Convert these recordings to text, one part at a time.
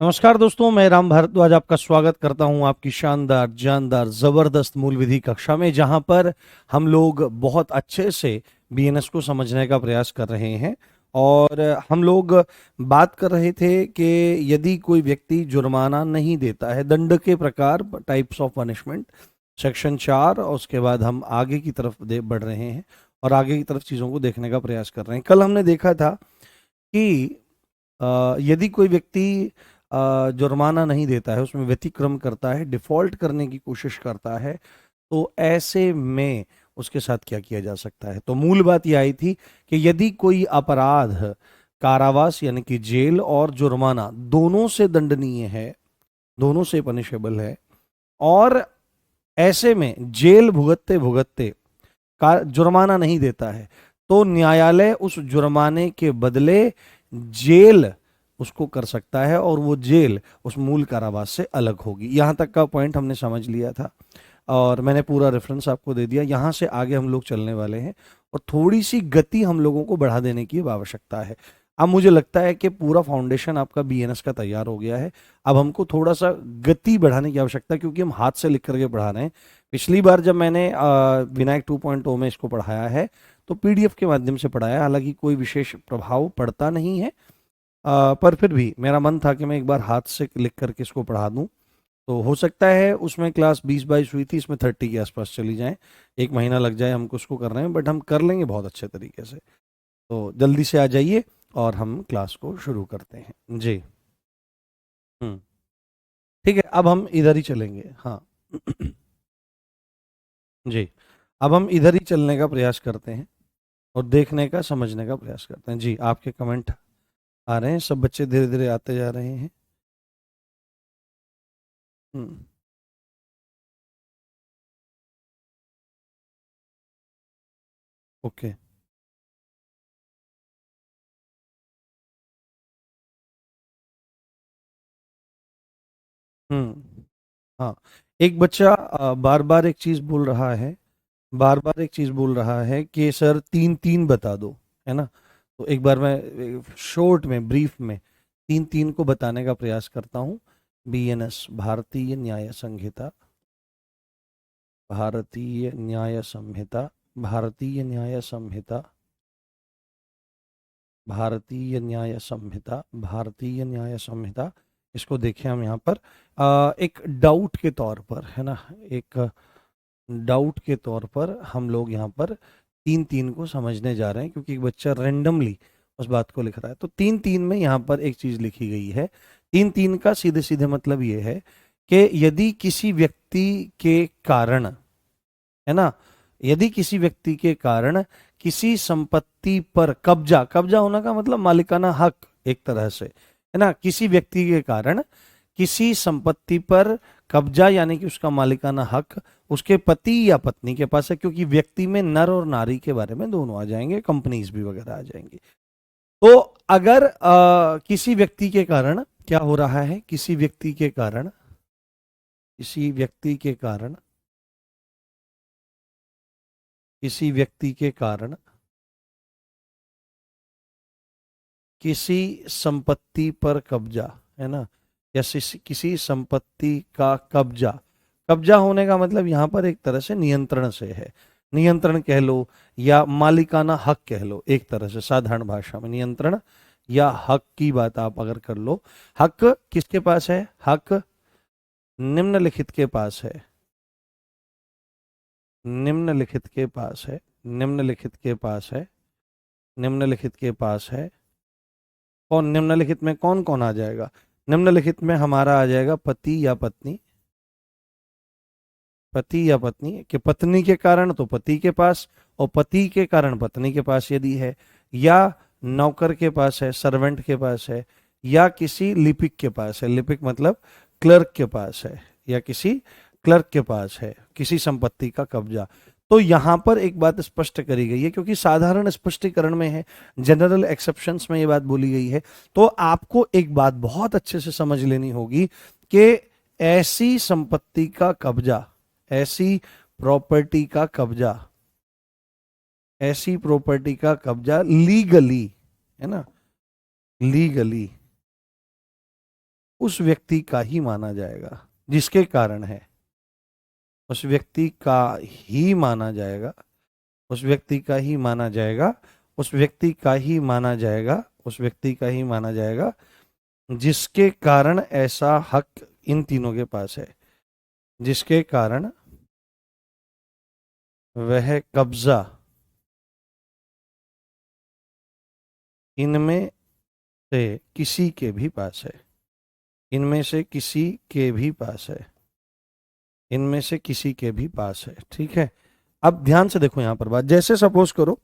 नमस्कार दोस्तों, मैं राम भारद्वाज आपका स्वागत करता हूं आपकी शानदार जानदार जबरदस्त मूल विधि कक्षा में, जहां पर हम लोग बहुत अच्छे से बीएनएस को समझने का प्रयास कर रहे हैं। और हम लोग बात कर रहे थे कि यदि कोई व्यक्ति जुर्माना नहीं देता है, दंड के प्रकार, टाइप्स ऑफ पनिशमेंट, सेक्शन 4, और उसके बाद हम आगे की तरफ बढ़ रहे हैं और आगे की तरफ चीज़ों को देखने का प्रयास कर रहे हैं। कल हमने देखा था कि यदि कोई व्यक्ति जुर्माना नहीं देता है, उसमें व्यतिक्रम करता है, डिफॉल्ट करने की कोशिश करता है, तो ऐसे में उसके साथ क्या किया जा सकता है। तो मूल बात यह आई थी कि यदि कोई अपराध कारावास यानी कि जेल और जुर्माना दोनों से दंडनीय है, दोनों से पनिशेबल है, और ऐसे में जेल भुगतते भुगतते का जुर्माना नहीं देता है, तो न्यायालय उस जुर्माने के बदले जेल उसको कर सकता है, और वो जेल उस मूल कारावास से अलग होगी। यहां तक का पॉइंट हमने समझ लिया था और मैंने पूरा रेफरेंस आपको दे दिया। यहां से आगे हम लोग चलने वाले हैं और थोड़ी सी गति हम लोगों को बढ़ा देने की आवश्यकता है। अब मुझे लगता है कि पूरा फाउंडेशन आपका बीएनएस का तैयार हो गया है। अब हमको थोड़ा सा गति बढ़ाने की आवश्यकता है, क्योंकि हम हाथ से लिख करके पढ़ा रहे हैं। पिछली बार जब मैंने विनायक 2.0 में इसको पढ़ाया है तो पीडीएफ के माध्यम से पढ़ाया, हालांकि कोई विशेष प्रभाव पड़ता नहीं है। पर फिर भी मेरा मन था कि मैं एक बार हाथ से लिख करके इसको पढ़ा दूं। तो हो सकता है उसमें क्लास 20-22 हुई थी, इसमें 30 के आसपास चली जाए, एक महीना लग जाए हमको उसको करने में, बट हम कर लेंगे बहुत अच्छे तरीके से। तो जल्दी से आ जाइए और हम क्लास को शुरू करते हैं जी। हम्म। ठीक है, अब हम इधर ही चलेंगे। हाँ। जी। अब हम इधर ही चलने का प्रयास करते हैं और देखने का, समझने का प्रयास करते हैं। जी, आपके कमेंट आ रहे हैं, सब बच्चे धीरे धीरे आते जा रहे हैं। हम्म। ओके। हम्म। हाँ। एक बच्चा बार बार एक चीज बोल रहा है, बार बार एक चीज बोल रहा है कि सर तीन तीन बता दो, है ना। तो एक बार मैं शॉर्ट में, ब्रीफ में तीन तीन को बताने का प्रयास करता हूँ। बीएनएस, भारतीय न्याय संहिता, भारतीय न्याय संहिता, भारतीय न्याय संहिता, भारतीय न्याय संहिता, भारतीय न्याय संहिता। इसको देखें हम यहाँ पर एक डाउट के तौर पर, है ना, एक डाउट के तौर पर हम लोग यहाँ पर तीन तीन को समझने जा रहे हैं, क्योंकि एक बच्चा रैंडमली उस बात को लिख रहा है। तो तीन तीन में यहाँ पर एक चीज लिखी गई है। तीन तीन का सीधे सीधे मतलब ये है कि यदि किसी व्यक्ति के कारण, है ना, यदि किसी व्यक्ति के कारण किसी संपत्ति पर कब्जा, कब्जा होने का मतलब मालिकाना हक एक तरह से, है ना, किसी व्यक्ति के कारण किसी संपत्ति पर कब्जा यानी कि उसका मालिकाना हक उसके पति या पत्नी के पास है, क्योंकि व्यक्ति में नर और नारी के बारे में दोनों आ जाएंगे, कंपनीज भी वगैरह आ जाएंगी। तो अगर किसी व्यक्ति के कारण क्या हो रहा है, किसी व्यक्ति के कारण, किसी व्यक्ति के कारण, किसी व्यक्ति के कारण किसी संपत्ति पर कब्जा, है ना, या किसी संपत्ति का कब्जा, कब्जा होने का मतलब यहां पर एक तरह से नियंत्रण से है, नियंत्रण कह लो या मालिकाना हक कह लो, एक तरह से साधारण भाषा में नियंत्रण या हक की बात आप अगर कर लो। हक किसके पास है, हक निम्नलिखित के पास है, निम्नलिखित के पास है, निम्नलिखित के पास है, निम्नलिखित के पास है। कौन निम्नलिखित में, कौन कौन आ जाएगा, निम्नलिखित में हमारा आ जाएगा पति या पत्नी, पति या पत्नी कि पत्नी के कारण तो पति के पास, और पति के कारण पत्नी के पास यदि है, या नौकर के पास है, सर्वेंट के पास है, या किसी लिपिक के पास है, लिपिक मतलब क्लर्क के पास है, या किसी क्लर्क के पास है किसी संपत्ति का कब्जा। तो यहां पर एक बात स्पष्ट करी गई है, क्योंकि साधारण स्पष्टीकरण में है, जनरल एक्सेप्शंस में ये बात बोली गई है। तो आपको एक बात बहुत अच्छे से समझ लेनी होगी कि ऐसी संपत्ति का कब्जा, ऐसी प्रॉपर्टी का कब्जा, ऐसी प्रॉपर्टी का कब्जा लीगली, है ना, लीगली उस व्यक्ति का ही माना जाएगा, जिसके कारण है, उस व्यक्ति का ही माना जाएगा, उस व्यक्ति का ही माना जाएगा, उस व्यक्ति का ही माना जाएगा, उस व्यक्ति का ही माना जाएगा, जिसके कारण ऐसा हक इन तीनों के पास है, जिसके कारण वह कब्जा इनमें से किसी के भी पास है, इनमें से किसी के भी पास है, इनमें से किसी के भी पास है। ठीक है, अब ध्यान से देखो यहां पर बात, जैसे सपोज करो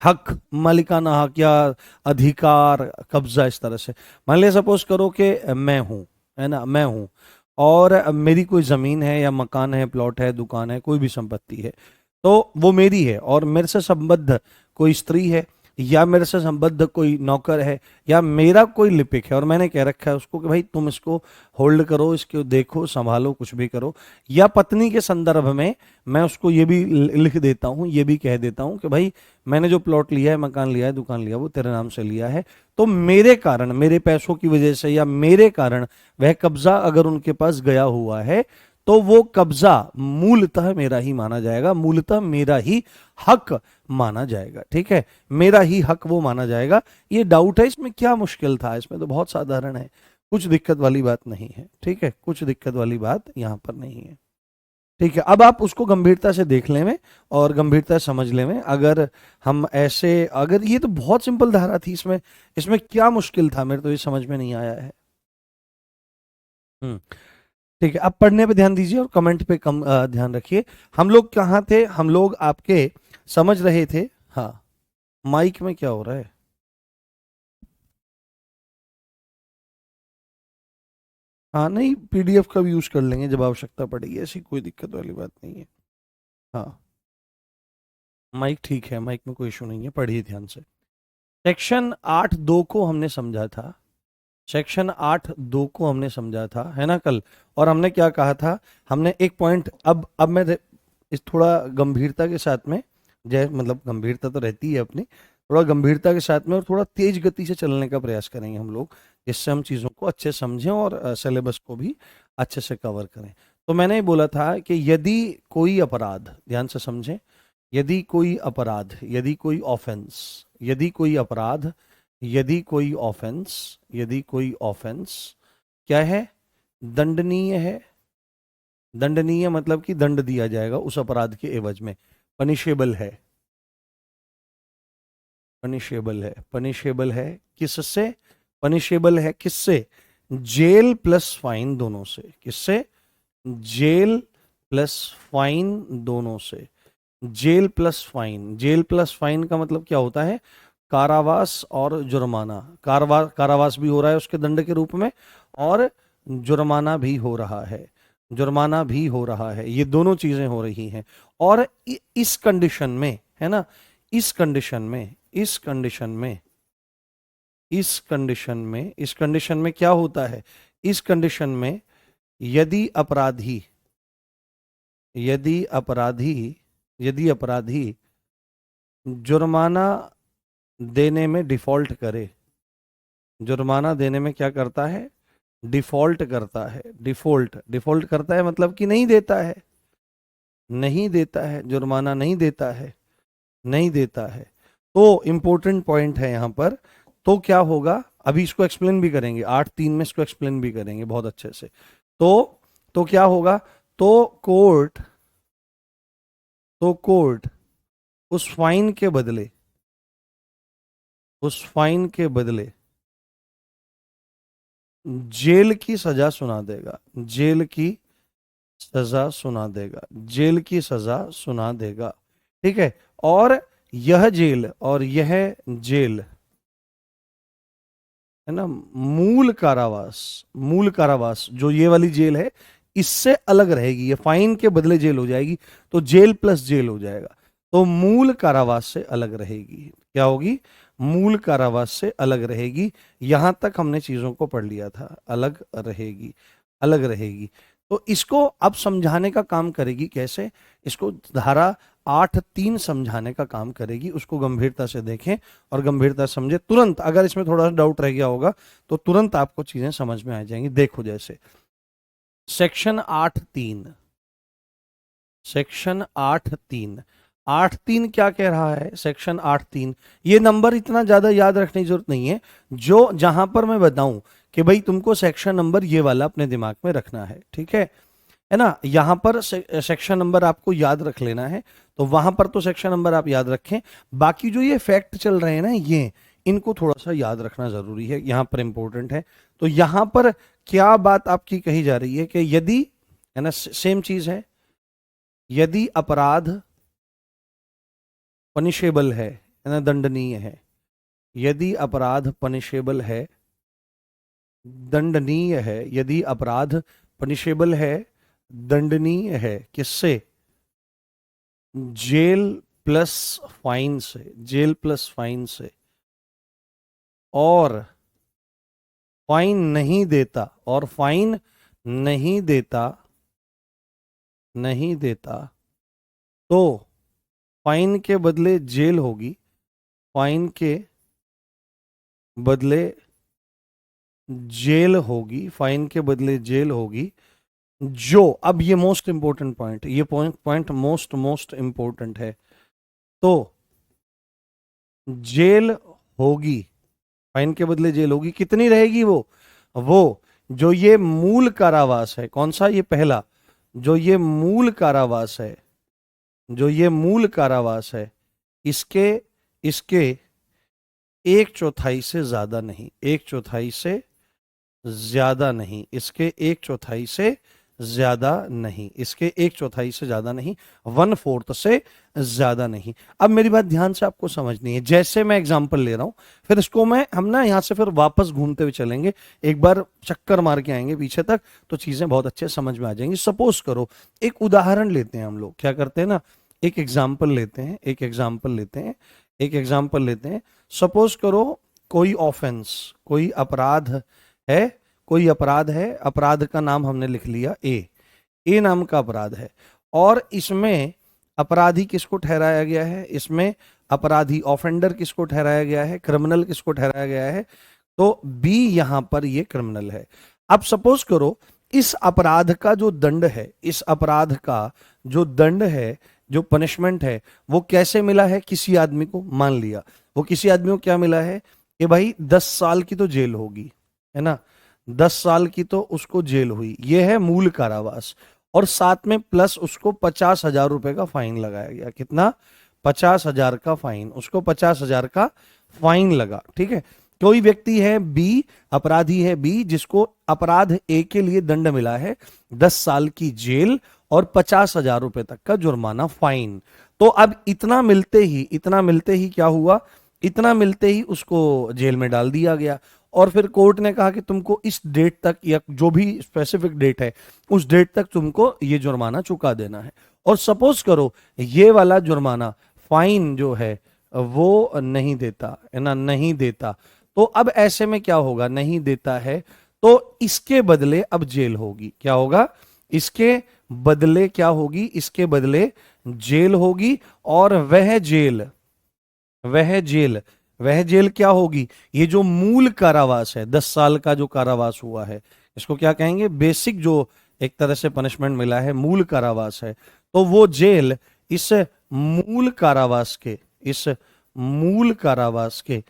हक, मालिकाना हक या अधिकार, कब्जा, इस तरह से मान लिया सपोज करो कि मैं हूं, है ना, मैं हूं और मेरी कोई जमीन है या मकान है, प्लॉट है, दुकान है, कोई भी संपत्ति है, तो वो मेरी है और मेरे से संबद्ध कोई स्त्री है या मेरे से संबद्ध कोई नौकर है या मेरा कोई लिपिक है और मैंने कह रखा है उसको कि भाई तुम इसको होल्ड करो, इसको देखो, संभालो, कुछ भी करो, या पत्नी के संदर्भ में मैं उसको ये भी लिख देता हूँ, ये भी कह देता हूँ कि भाई मैंने जो प्लॉट लिया है, मकान लिया है, दुकान लिया, वो तेरे नाम से लिया है, तो मेरे कारण, मेरे पैसों की वजह से या मेरे कारण वह कब्जा अगर उनके पास गया हुआ है तो वो कब्जा मूलतः मेरा ही माना जाएगा, मूलतः मेरा ही हक माना जाएगा। ठीक है, मेरा ही हक वो माना जाएगा। ये डाउट है, इसमें क्या मुश्किल था, इसमें तो बहुत साधारण है, कुछ दिक्कत वाली बात नहीं है। ठीक है, कुछ दिक्कत वाली बात यहां पर नहीं है। ठीक है, अब आप उसको गंभीरता से देख ले में और गंभीरता से समझ ले में। अगर हम ऐसे, अगर ये तो बहुत सिंपल धारा थी, इसमें इसमें क्या मुश्किल था, मेरे तो ये समझ में नहीं आया है। ठीक है, अब पढ़ने पे ध्यान दीजिए और कमेंट पे कम ध्यान रखिए। हम लोग कहाँ थे, हम लोग आपके समझ रहे थे। हाँ, माइक में क्या हो रहा है? हाँ नहीं, पीडीएफ का भी यूज कर लेंगे जब आवश्यकता पड़ेगी, ऐसी कोई दिक्कत वाली बात नहीं है। हाँ, माइक ठीक है, माइक में कोई इशू नहीं है, पढ़िए ध्यान से। सेक्शन 8(2) को हमने समझा था, सेक्शन 8(2) को हमने समझा था, है ना कल, और हमने क्या कहा था, हमने एक पॉइंट, अब मैं इस थोड़ा गंभीरता के साथ में, जय मतलब गंभीरता तो रहती है अपनी, थोड़ा गंभीरता के साथ में और थोड़ा तेज गति से चलने का प्रयास करेंगे हम लोग, जिससे हम चीज़ों को अच्छे समझें और सिलेबस को भी अच्छे से कवर करें। तो मैंने ही बोला था कि यदि कोई अपराध, ध्यान से समझें, यदि कोई अपराध, यदि कोई ऑफेंस, यदि कोई अपराध, यदि कोई ऑफेंस, यदि कोई ऑफेंस क्या है, दंडनीय है, दंडनीय मतलब कि दंड दिया जाएगा उस अपराध के एवज में, पनिशेबल है, पनिशेबल है, पनिशेबल है किससे, पनिशेबल है किससे, जेल प्लस फाइन दोनों से, किससे, जेल प्लस फाइन दोनों से, jail plus fine, jail plus fine का मतलब क्या होता है, कारावास और जुर्माना, कारावास भी हो रहा है उसके दंड के रूप में और जुर्माना भी हो रहा है, जुर्माना भी हो रहा है, ये दोनों चीजें हो रही हैं। और इस कंडीशन में, है ना, इस कंडीशन में, इस कंडीशन में, इस कंडीशन में, इस कंडीशन में क्या होता है, इस कंडीशन में यदि अपराधी, यदि अपराधी, यदि अपराधी जुर्माना देने में डिफॉल्ट करे, जुर्माना देने में क्या करता है, डिफॉल्ट करता है, डिफॉल्ट, डिफॉल्ट करता है मतलब कि नहीं देता है, नहीं देता है, जुर्माना नहीं देता है, नहीं देता है, तो इंपॉर्टेंट पॉइंट है यहां पर, तो क्या होगा, अभी इसको एक्सप्लेन भी करेंगे, 8(3) में इसको एक्सप्लेन भी करेंगे बहुत अच्छे से। तो क्या होगा, तो कोर्ट, तो कोर्ट उस फाइन के बदले, उस फाइन के बदले जेल की सजा सुना देगा, जेल की सजा सुना देगा, जेल की सजा सुना देगा। ठीक है, और यह जेल, और यह जेल, है ना, मूल कारावास, मूल कारावास जो ये वाली जेल है इससे अलग रहेगी, ये फाइन के बदले जेल हो जाएगी, तो जेल प्लस जेल हो जाएगा, तो मूल कारावास से अलग रहेगी, क्या होगी, मूल कारावास से अलग रहेगी। यहां तक हमने चीजों को पढ़ लिया था, अलग रहेगी, अलग रहेगी। तो इसको अब समझाने का काम करेगी कैसे, इसको धारा 8(3) समझाने का काम करेगी। उसको गंभीरता से देखें और गंभीरता से समझे। तुरंत अगर इसमें थोड़ा सा डाउट रह गया होगा तो तुरंत आपको चीजें समझ में आ जाएंगी। देखो जैसे सेक्शन 8(3), सेक्शन 8(3), 8(3) क्या कह रहा है? सेक्शन 8(3), ये नंबर इतना ज्यादा याद रखने की जरूरत नहीं है। जो जहां पर मैं बताऊं कि भाई तुमको सेक्शन नंबर ये वाला अपने दिमाग में रखना है, ठीक है ना, यहां पर सेक्शन नंबर आपको याद रख लेना है, तो वहां पर तो सेक्शन नंबर आप याद रखें। बाकी जो ये फैक्ट चल रहे हैं ना, ये इनको थोड़ा सा याद रखना जरूरी है, यहां पर इंपॉर्टेंट है। तो यहां पर क्या बात आपकी कही जा रही है कि यदि, है ना, सेम चीज है, यदि अपराध पनिशेबल है ना, दंडनीय है, यदि अपराध पनिशेबल है, दंडनीय है, यदि अपराध पनिशेबल है, दंडनीय है, किससे? जेल प्लस फाइन से, जेल प्लस फाइन से, और फाइन नहीं देता, और फाइन नहीं देता, नहीं देता, तो फाइन के बदले जेल होगी, फाइन के बदले जेल होगी, फाइन के बदले जेल होगी। जो, अब ये मोस्ट इंपॉर्टेंट पॉइंट, ये पॉइंट मोस्ट इंपॉर्टेंट है। तो जेल होगी, फाइन के बदले जेल होगी, कितनी रहेगी वो जो ये मूल कारावास है, कौन सा? ये पहला, जो ये मूल कारावास है, जो ये मूल कारावास है, इसके इसके 1/4 से ज्यादा नहीं, 1/4 से ज्यादा नहीं, इसके 1/4 से ज्यादा नहीं, इसके 1/4 से ज्यादा नहीं, 1/4 से ज्यादा नहीं। अब मेरी बात ध्यान से आपको समझनी है। जैसे मैं एग्जांपल ले रहा हूं, फिर इसको हम ना यहां से फिर वापस घूमते हुए चलेंगे, एक बार चक्कर मार के आएंगे पीछे तक, तो चीजें बहुत अच्छे समझ में आ जाएंगी। सपोज करो, एक उदाहरण लेते हैं, हम लोग क्या करते हैं ना, एक एग्जाम्पल लेते हैं, एक एग्जाम्पल लेते हैं, एक एग्जाम्पल लेते हैं। सपोज करो कोई ऑफेंस, कोई अपराध है, कोई अपराध है, अपराध का नाम हमने लिख लिया ए नाम का अपराध है, और इसमें अपराधी किसको ठहराया गया है? इसमें अपराधी, ऑफेंडर किसको ठहराया गया है? क्रिमिनल किसको ठहराया गया है? तो बी यहां पर ये क्रिमिनल है। अब सपोज करो इस अपराध का जो दंड है, इस अपराध का जो दंड है, जो पनिशमेंट है, वो कैसे मिला है किसी आदमी को? मान लिया वो किसी आदमी को क्या मिला है कि भाई 10 साल की तो जेल होगी, है ना, 10 साल की तो उसको जेल हुई, ये है मूल कारावास, और साथ में प्लस उसको 50,000 रुपए का फाइन लगाया गया। कितना? 50,000 का फाइन, उसको 50,000 का फाइन लगा, ठीक है। कोई व्यक्ति है बी, अपराधी है बी, जिसको अपराध ए के लिए दंड मिला है 10 साल की जेल और 50,000 रुपए तक का जुर्माना, फाइन। तो अब इतना मिलते ही क्या हुआ? इतना मिलते ही उसको जेल में डाल दिया गया, और फिर कोर्ट ने कहा कि तुमको इस डेट तक, या जो भी स्पेसिफिक डेट है, उस डेट तक तुमको ये जुर्माना चुका देना है। और सपोज करो ये वाला जुर्माना, फाइन जो है, वो नहीं देता, है ना, नहीं देता, तो अब ऐसे में क्या होगा? नहीं देता है तो इसके बदले अब जेल होगी। क्या होगा? इसके बदले क्या होगी? इसके बदले जेल होगी, और वह जेल क्या होगी? ये जो मूल कारावास है, 10 साल का जो कारावास हुआ है, इसको क्या कहेंगे? बेसिक जो एक तरह से पनिशमेंट मिला है, मूल कारावास है, तो वो जेल इस मूल कारावास के, इस मूल कारावास के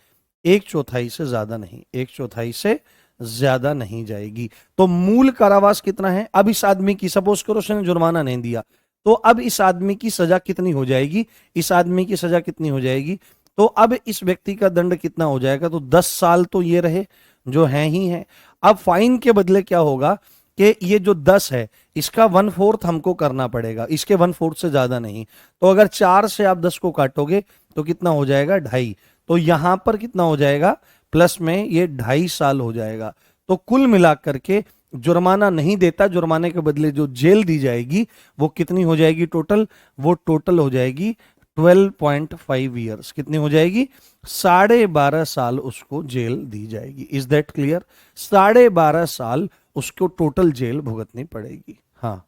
1/4 से ज्यादा नहीं, 1/4 से ज्यादा नहीं जाएगी। तो मूल कारावास कितना है? अब इस आदमी की, सपोज करो उसने जुर्माना नहीं दिया, तो अब इस आदमी की सजा कितनी हो जाएगी? इस आदमी की सजा कितनी हो जाएगी? तो अब इस व्यक्ति का दंड कितना हो जाएगा? तो 10 साल तो ये रहे जो हैं ही हैं। अब फाइन के बदले क्या होगा कि ये जो 10 है, इसका 1/4 हमको करना पड़ेगा, इसके 1/4 से ज्यादा नहीं। तो अगर 4 से आप 10 को काटोगे तो कितना हो जाएगा? 2.5। तो यहां पर कितना हो जाएगा? प्लस में ये 2.5 साल हो जाएगा। तो कुल मिलाकर के जुर्माना नहीं देता, जुर्माने के बदले जो जेल दी जाएगी वो कितनी हो जाएगी टोटल? वो टोटल हो जाएगी 12.5 ईयर्स। कितनी हो जाएगी? 12.5 साल उसको जेल दी जाएगी। Is that clear? 12.5 साल उसको टोटल जेल भुगतनी पड़ेगी। हाँ,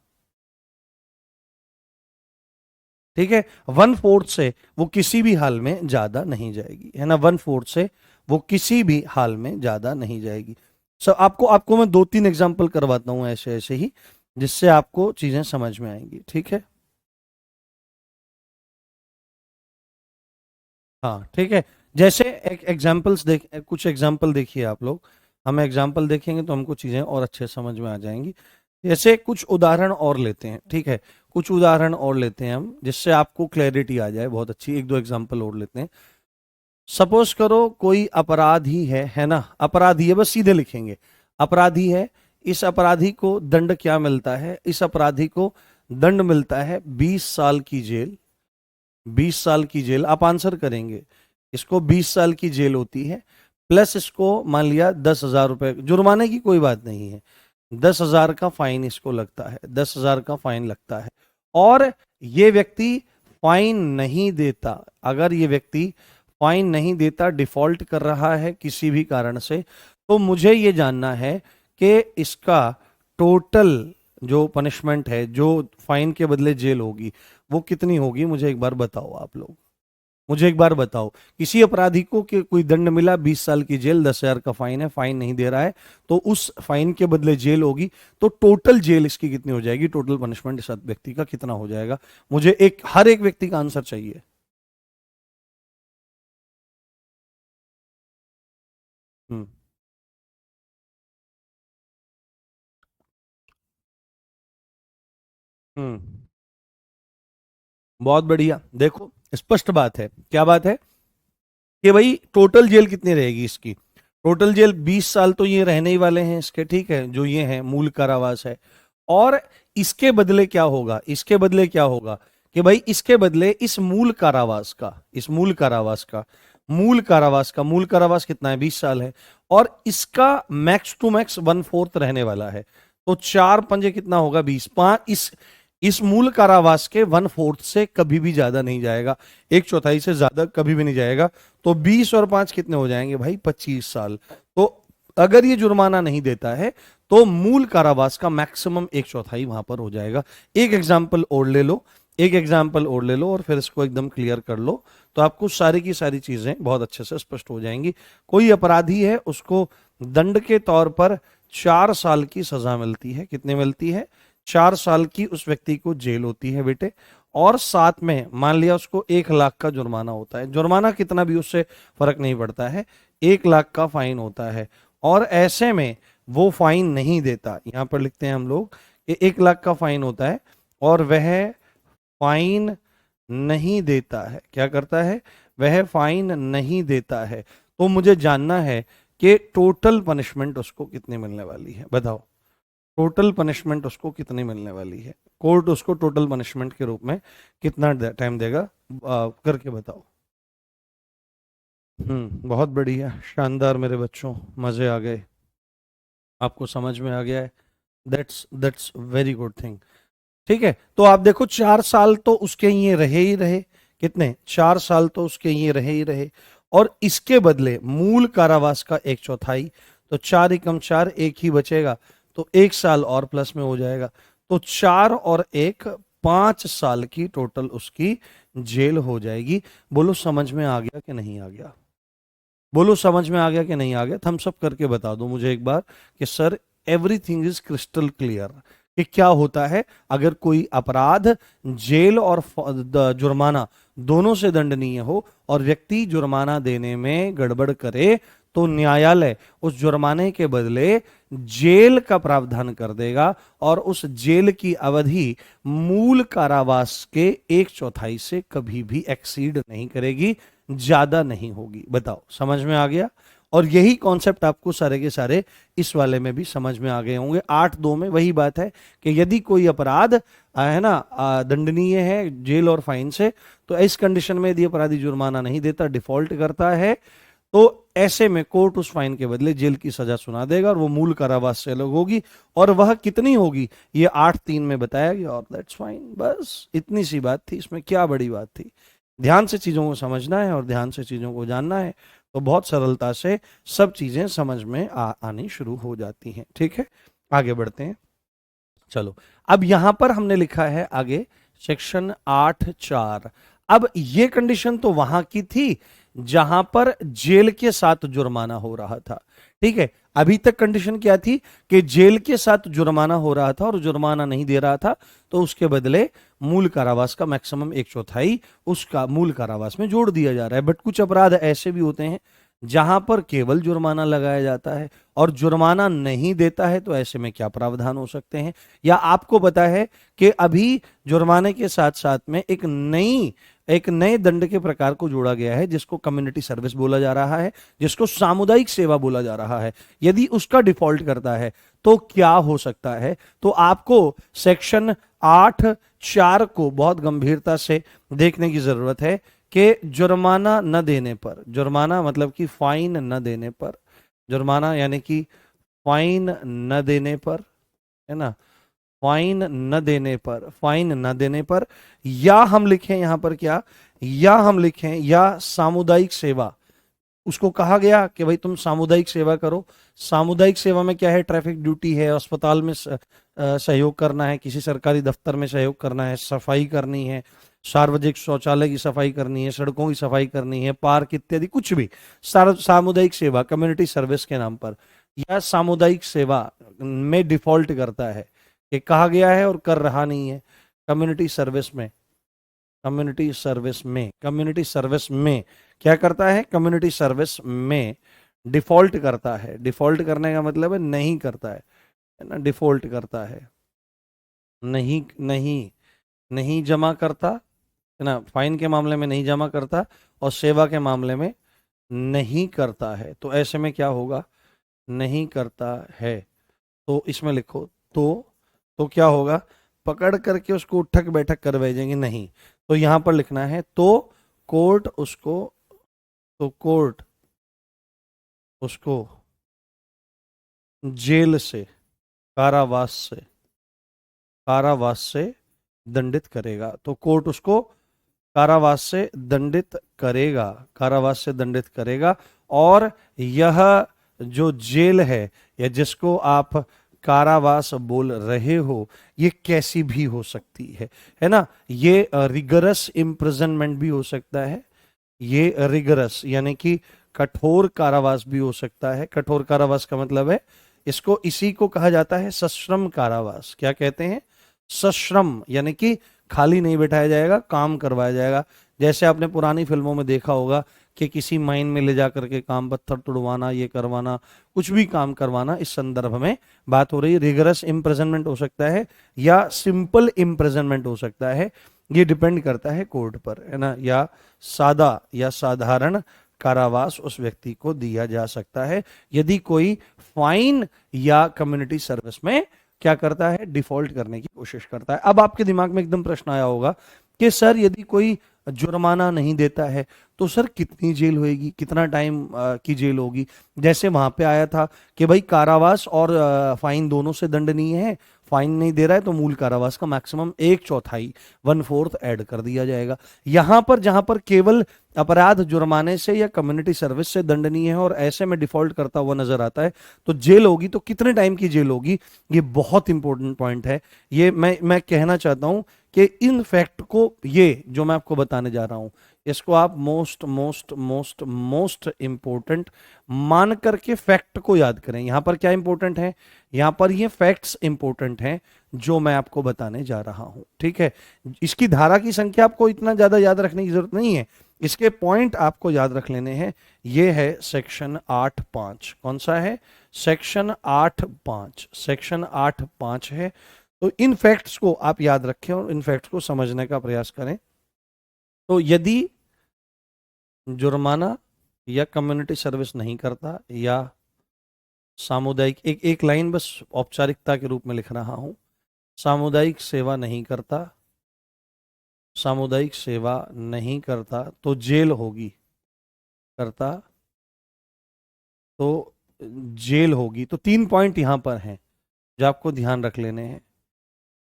ठीक है, 1/4 से वो किसी भी हाल में ज्यादा नहीं जाएगी, है ना, 1/4 से वो किसी भी हाल में ज्यादा नहीं जाएगी। सो आपको आपको मैं 2-3 एग्जांपल करवाता हूं ऐसे ऐसे ही, जिससे आपको चीजें समझ में आएंगी, ठीक है। हाँ ठीक है, जैसे एक एग्जाम्पल्स देख, कुछ एग्जाम्पल देखिए आप लोग, हम एग्जाम्पल देखेंगे तो हमको चीजें और अच्छे समझ में आ जाएंगी। जैसे कुछ उदाहरण और लेते हैं, ठीक है, कुछ उदाहरण और लेते हैं हम, जिससे आपको क्लैरिटी आ जाए बहुत अच्छी। एक दो एग्जाम्पल और लेते हैं। सपोज करो कोई अपराधी है ना, अपराधी है, बस सीधे लिखेंगे, अपराधी है। इस अपराधी को दंड क्या मिलता है? इस अपराधी को दंड मिलता है 20 साल की जेल। 20 साल की जेल, आप आंसर करेंगे, इसको 20 साल की जेल होती है, प्लस इसको मान लिया 10,000 रुपए, जुर्माने की कोई बात नहीं है, 10,000 का फाइन इसको लगता है, 10,000 का फाइन लगता है। और ये व्यक्ति फाइन नहीं देता, अगर ये व्यक्ति फाइन नहीं देता, डिफॉल्ट कर रहा है किसी भी कारण से, तो मुझे ये जानना है कि इसका टोटल जो पनिशमेंट है, जो फाइन के बदले जेल होगी, वो कितनी होगी? मुझे एक बार बताओ आप लोग, मुझे एक बार बताओ। किसी अपराधी को कि कोई दंड मिला 20 साल की जेल, 10,000 का फाइन है, फाइन नहीं दे रहा है, तो उस फाइन के बदले जेल होगी, तो टोटल जेल इसकी कितनी हो जाएगी? टोटल पनिशमेंट इस व्यक्ति का कितना हो जाएगा? मुझे एक, हर एक व्यक्ति का आंसर चाहिए। हम्म। हम्म। बहुत बढ़िया, देखो स्पष्ट बात है, क्या बात है कि भाई टोटल जेल कितनी रहेगी इसकी? टोटल जेल 20 साल तो ये रहने ही वाले हैं इसके, ठीक है, जो ये है मूल कारावास है। और इसके बदले क्या होगा? इसके बदले क्या होगा कि भाई इसके बदले इस मूल कारावास का, इस मूल कारावास का, मूल कारावास का, मूल कारावास कितना है? 20 साल है, और इसका मैक्स टू मैक्स 1/4 रहने वाला है, तो 4 पंजे कितना होगा? 20, 5, इस मूल कारावास के 1/4 से कभी भी ज्यादा नहीं जाएगा, 1/4 से ज्यादा कभी भी नहीं जाएगा। तो 20 और 5 कितने हो जाएंगे भाई? 25 साल। तो अगर ये जुर्माना नहीं देता है, तो मूल कारावास का मैक्सिमम 1/4 वहां पर हो जाएगा। एक एग्जाम्पल और ले लो, एक एग्जाम्पल और ले लो, और फिर इसको एकदम क्लियर कर लो, तो आपको सारी की सारी चीजें बहुत अच्छे से स्पष्ट हो जाएंगी। कोई अपराधी है, उसको दंड के तौर पर 4 साल की सजा मिलती है। कितने मिलती है? 4 साल की उस व्यक्ति को जेल होती है बेटे, और साथ में मान लिया उसको 1 लाख का जुर्माना होता है। जुर्माना कितना भी उससे फर्क नहीं पड़ता है, 1 लाख का फाइन होता है। और ऐसे में वो फाइन नहीं देता, यहां पर लिखते हैं हम लोग कि 1 लाख का फाइन होता है, और वह फाइन नहीं देता है। क्या करता है? वह फाइन नहीं देता है। तो मुझे जानना है कि टोटल पनिशमेंट उसको कितनी मिलने वाली है, बताओ। टोटल पनिशमेंट उसको कितनी मिलने वाली है? कोर्ट उसको टोटल पनिशमेंट के रूप में कितना टाइम देगा? करके बताओ। बहुत बढ़िया, शानदार मेरे बच्चों, मजे आ गए, आपको समझ में आ गया है। That's very good thing. ठीक है, तो आप देखो 4 साल तो उसके ये रहे ही रहे, कितने? 4 साल तो उसके ये रहे ही रहे, और इसके बदले मूल कारावास का 1/4, तो 4 × 4, एक ही बचेगा, तो 1 साल और प्लस में हो जाएगा, तो 4 और 1, 5 साल की टोटल उसकी जेल हो जाएगी। बोलो समझ में आ गया कि नहीं आ गया? बोलो समझ में आ गया कि नहीं आ गया? थम्स अप करके बता दो मुझे एक बार कि sir everything is crystal clear, कि क्या होता है अगर कोई अपराध जेल और जुर्माना दोनों से दंडनीय हो, और व्यक्ति जुर्माना देने में गड़बड़ करे, तो न्यायालय उस जुर्माने के बदले जेल का प्रावधान कर देगा, और उस जेल की अवधि मूल कारावास के 1/4 से कभी भी एक्सीड नहीं करेगी, ज्यादा नहीं होगी। बताओ समझ में आ गया? और यही कॉन्सेप्ट आपको सारे के सारे इस वाले में भी समझ में आ गए होंगे। 8(2) में वही बात है कि यदि कोई अपराध है ना दंडनीय है जेल और फाइन से, तो इस कंडीशन में यदि अपराधी जुर्माना नहीं देता, डिफॉल्ट करता है, तो ऐसे में कोर्ट उस फाइन के बदले जेल की सजा सुना देगा, और वो मूल कारावास से अलग होगी। और वह कितनी होगी? ये 8(3) में बताया गया, और दैट्स फाइन। बस इतनी सी बात थी, इसमें क्या बड़ी बात थी? ध्यान से चीजों को समझना है और ध्यान से चीजों को जानना है, तो बहुत सरलता से सब चीजें समझ में आनी शुरू हो जाती हैं। ठीक है, आगे बढ़ते हैं। चलो, अब यहां पर हमने लिखा है आगे, सेक्शन 8(4). अब ये कंडीशन तो वहां की थी जहां पर जेल के साथ जुर्माना हो रहा था, ठीक है। अभी तक कंडीशन क्या थी कि जेल के साथ जुर्माना हो रहा था और जुर्माना नहीं दे रहा था, तो उसके बदले मूल कारावास का मैक्सिमम 1/4 उसका मूल कारावास में जोड़ दिया जा रहा है। बट कुछ अपराध ऐसे भी होते हैं जहां पर केवल जुर्माना लगाया जाता है और जुर्माना नहीं देता है, तो ऐसे में क्या प्रावधान हो सकते हैं? या आपको पता है कि अभी जुर्माने के साथ साथ में एक नए दंड के प्रकार को जोड़ा गया है जिसको कम्युनिटी सर्विस बोला जा रहा है, जिसको सामुदायिक सेवा बोला जा रहा है। यदि उसका डिफॉल्ट करता है तो क्या हो सकता है? तो आपको सेक्शन 8(4) को बहुत गंभीरता से देखने की जरूरत है कि जुर्माना न देने पर, जुर्माना मतलब कि फाइन न देने पर, जुर्माना यानी कि फाइन न देने पर, है ना, फाइन न देने पर, फाइन न देने पर, या हम लिखें यहां पर क्या, या हम लिखें या सामुदायिक सेवा, उसको कहा गया कि भाई तुम सामुदायिक सेवा करो। सामुदायिक सेवा में क्या है? ट्रैफिक ड्यूटी है, अस्पताल में सहयोग करना है, किसी सरकारी दफ्तर में सहयोग करना है, सफाई करनी है, सार्वजनिक शौचालय की सफाई करनी है, सड़कों की सफाई करनी है, पार्क इत्यादि, कुछ भी सामुदायिक सेवा कम्युनिटी सर्विस के नाम पर या सामुदायिक सेवा में डिफॉल्ट करता है, ये कहा गया है और कर रहा नहीं है। कम्युनिटी सर्विस में, कम्युनिटी सर्विस में, कम्युनिटी सर्विस में क्या करता है? कम्युनिटी सर्विस में डिफॉल्ट करता है। डिफॉल्ट करने का मतलब है नहीं करता है ना, डिफॉल्ट करता है, नहीं नहीं नहीं जमा करता है ना, फाइन के मामले में नहीं जमा करता और सेवा के मामले में नहीं करता है, तो ऐसे में क्या होगा? नहीं करता है, तो इसमें लिखो तो क्या होगा? पकड़ करके उसको उठक बैठक कर भेजेंगे नहीं, तो यहां पर लिखना है कोर्ट उसको, तो कोर्ट उसको जेल से, कारावास से, कारावास से दंडित करेगा। तो कोर्ट उसको कारावास से दंडित करेगा, कारावास से दंडित करेगा। और यह जो जेल है या जिसको आप कारावास बोल रहे हो, ये कैसी भी हो सकती है ना। ये रिगरस इम्प्रिजनमेंट भी हो सकता है, ये रिगरस यानी कि कठोर कारावास भी हो सकता है। कठोर कारावास का मतलब है, इसको इसी को कहा जाता है सश्रम कारावास। क्या कहते हैं? सश्रम, यानी कि खाली नहीं बैठाया जाएगा, काम करवाया जाएगा। जैसे आपने पुरानी फिल्मों में देखा होगा कि किसी माइन में ले जाकर के काम, पत्थर तुड़वाना, ये करवाना, कुछ भी काम करवाना, इस संदर्भ में बात हो रही है। रिगरस इम्प्रिजनमेंट हो सकता है या सिंपल इम्प्रिजनमेंट हो सकता है, ये डिपेंड करता है कोर्ट पर, है ना। या सादा या साधारण कारावास उस व्यक्ति को दिया जा सकता है यदि कोई फाइन या कम्युनिटी सर्विस में क्या करता है? डिफॉल्ट करने की कोशिश करता है। अब आपके दिमाग में एकदम प्रश्न आया होगा कि सर यदि कोई जुर्माना नहीं देता है तो सर कितनी जेल होगी, कितना टाइम की जेल होगी? जैसे वहां पे आया था कि भाई कारावास और फाइन दोनों से दंडनीय है, फाइन नहीं दे रहा है तो मूल कारावास का मैक्सिमम 1/4 1/4 ऐड कर दिया जाएगा। यहां पर जहां पर केवल अपराध जुर्माने से या कम्युनिटी सर्विस से दंडनीय है और ऐसे में डिफॉल्ट करता हुआ नजर आता है, तो जेल होगी, तो कितने टाइम की जेल होगी? ये बहुत इंपॉर्टेंट पॉइंट है। ये मैं कहना चाहता हूं कि इन फैक्ट को, ये जो मैं आपको बताने जा रहा हूं, इसको आप most most most most important मान करके फैक्ट को याद करें। यहां पर क्या इंपॉर्टेंट है? यहां पर ये फैक्ट्स इंपॉर्टेंट हैं जो मैं आपको बताने जा रहा हूं, ठीक है। इसकी धारा की संख्या आपको इतना ज्यादा याद रखने की जरूरत नहीं है, इसके पॉइंट आपको याद रख लेने हैं। ये है सेक्शन 8(5). कौन सा है? सेक्शन 8(5), सेक्शन 8(5) है। तो इन फैक्ट्स को आप याद रखें और इन फैक्ट्स को समझने का प्रयास करें। तो यदि जुर्माना या कम्युनिटी सर्विस नहीं करता या सामुदायिक, एक लाइन बस औपचारिकता के रूप में लिख रहा हूं, सामुदायिक सेवा नहीं करता, सामुदायिक सेवा नहीं करता तो जेल होगी, करता तो जेल होगी। तो 3 पॉइंट यहां पर हैं जो आपको ध्यान रख लेने हैं।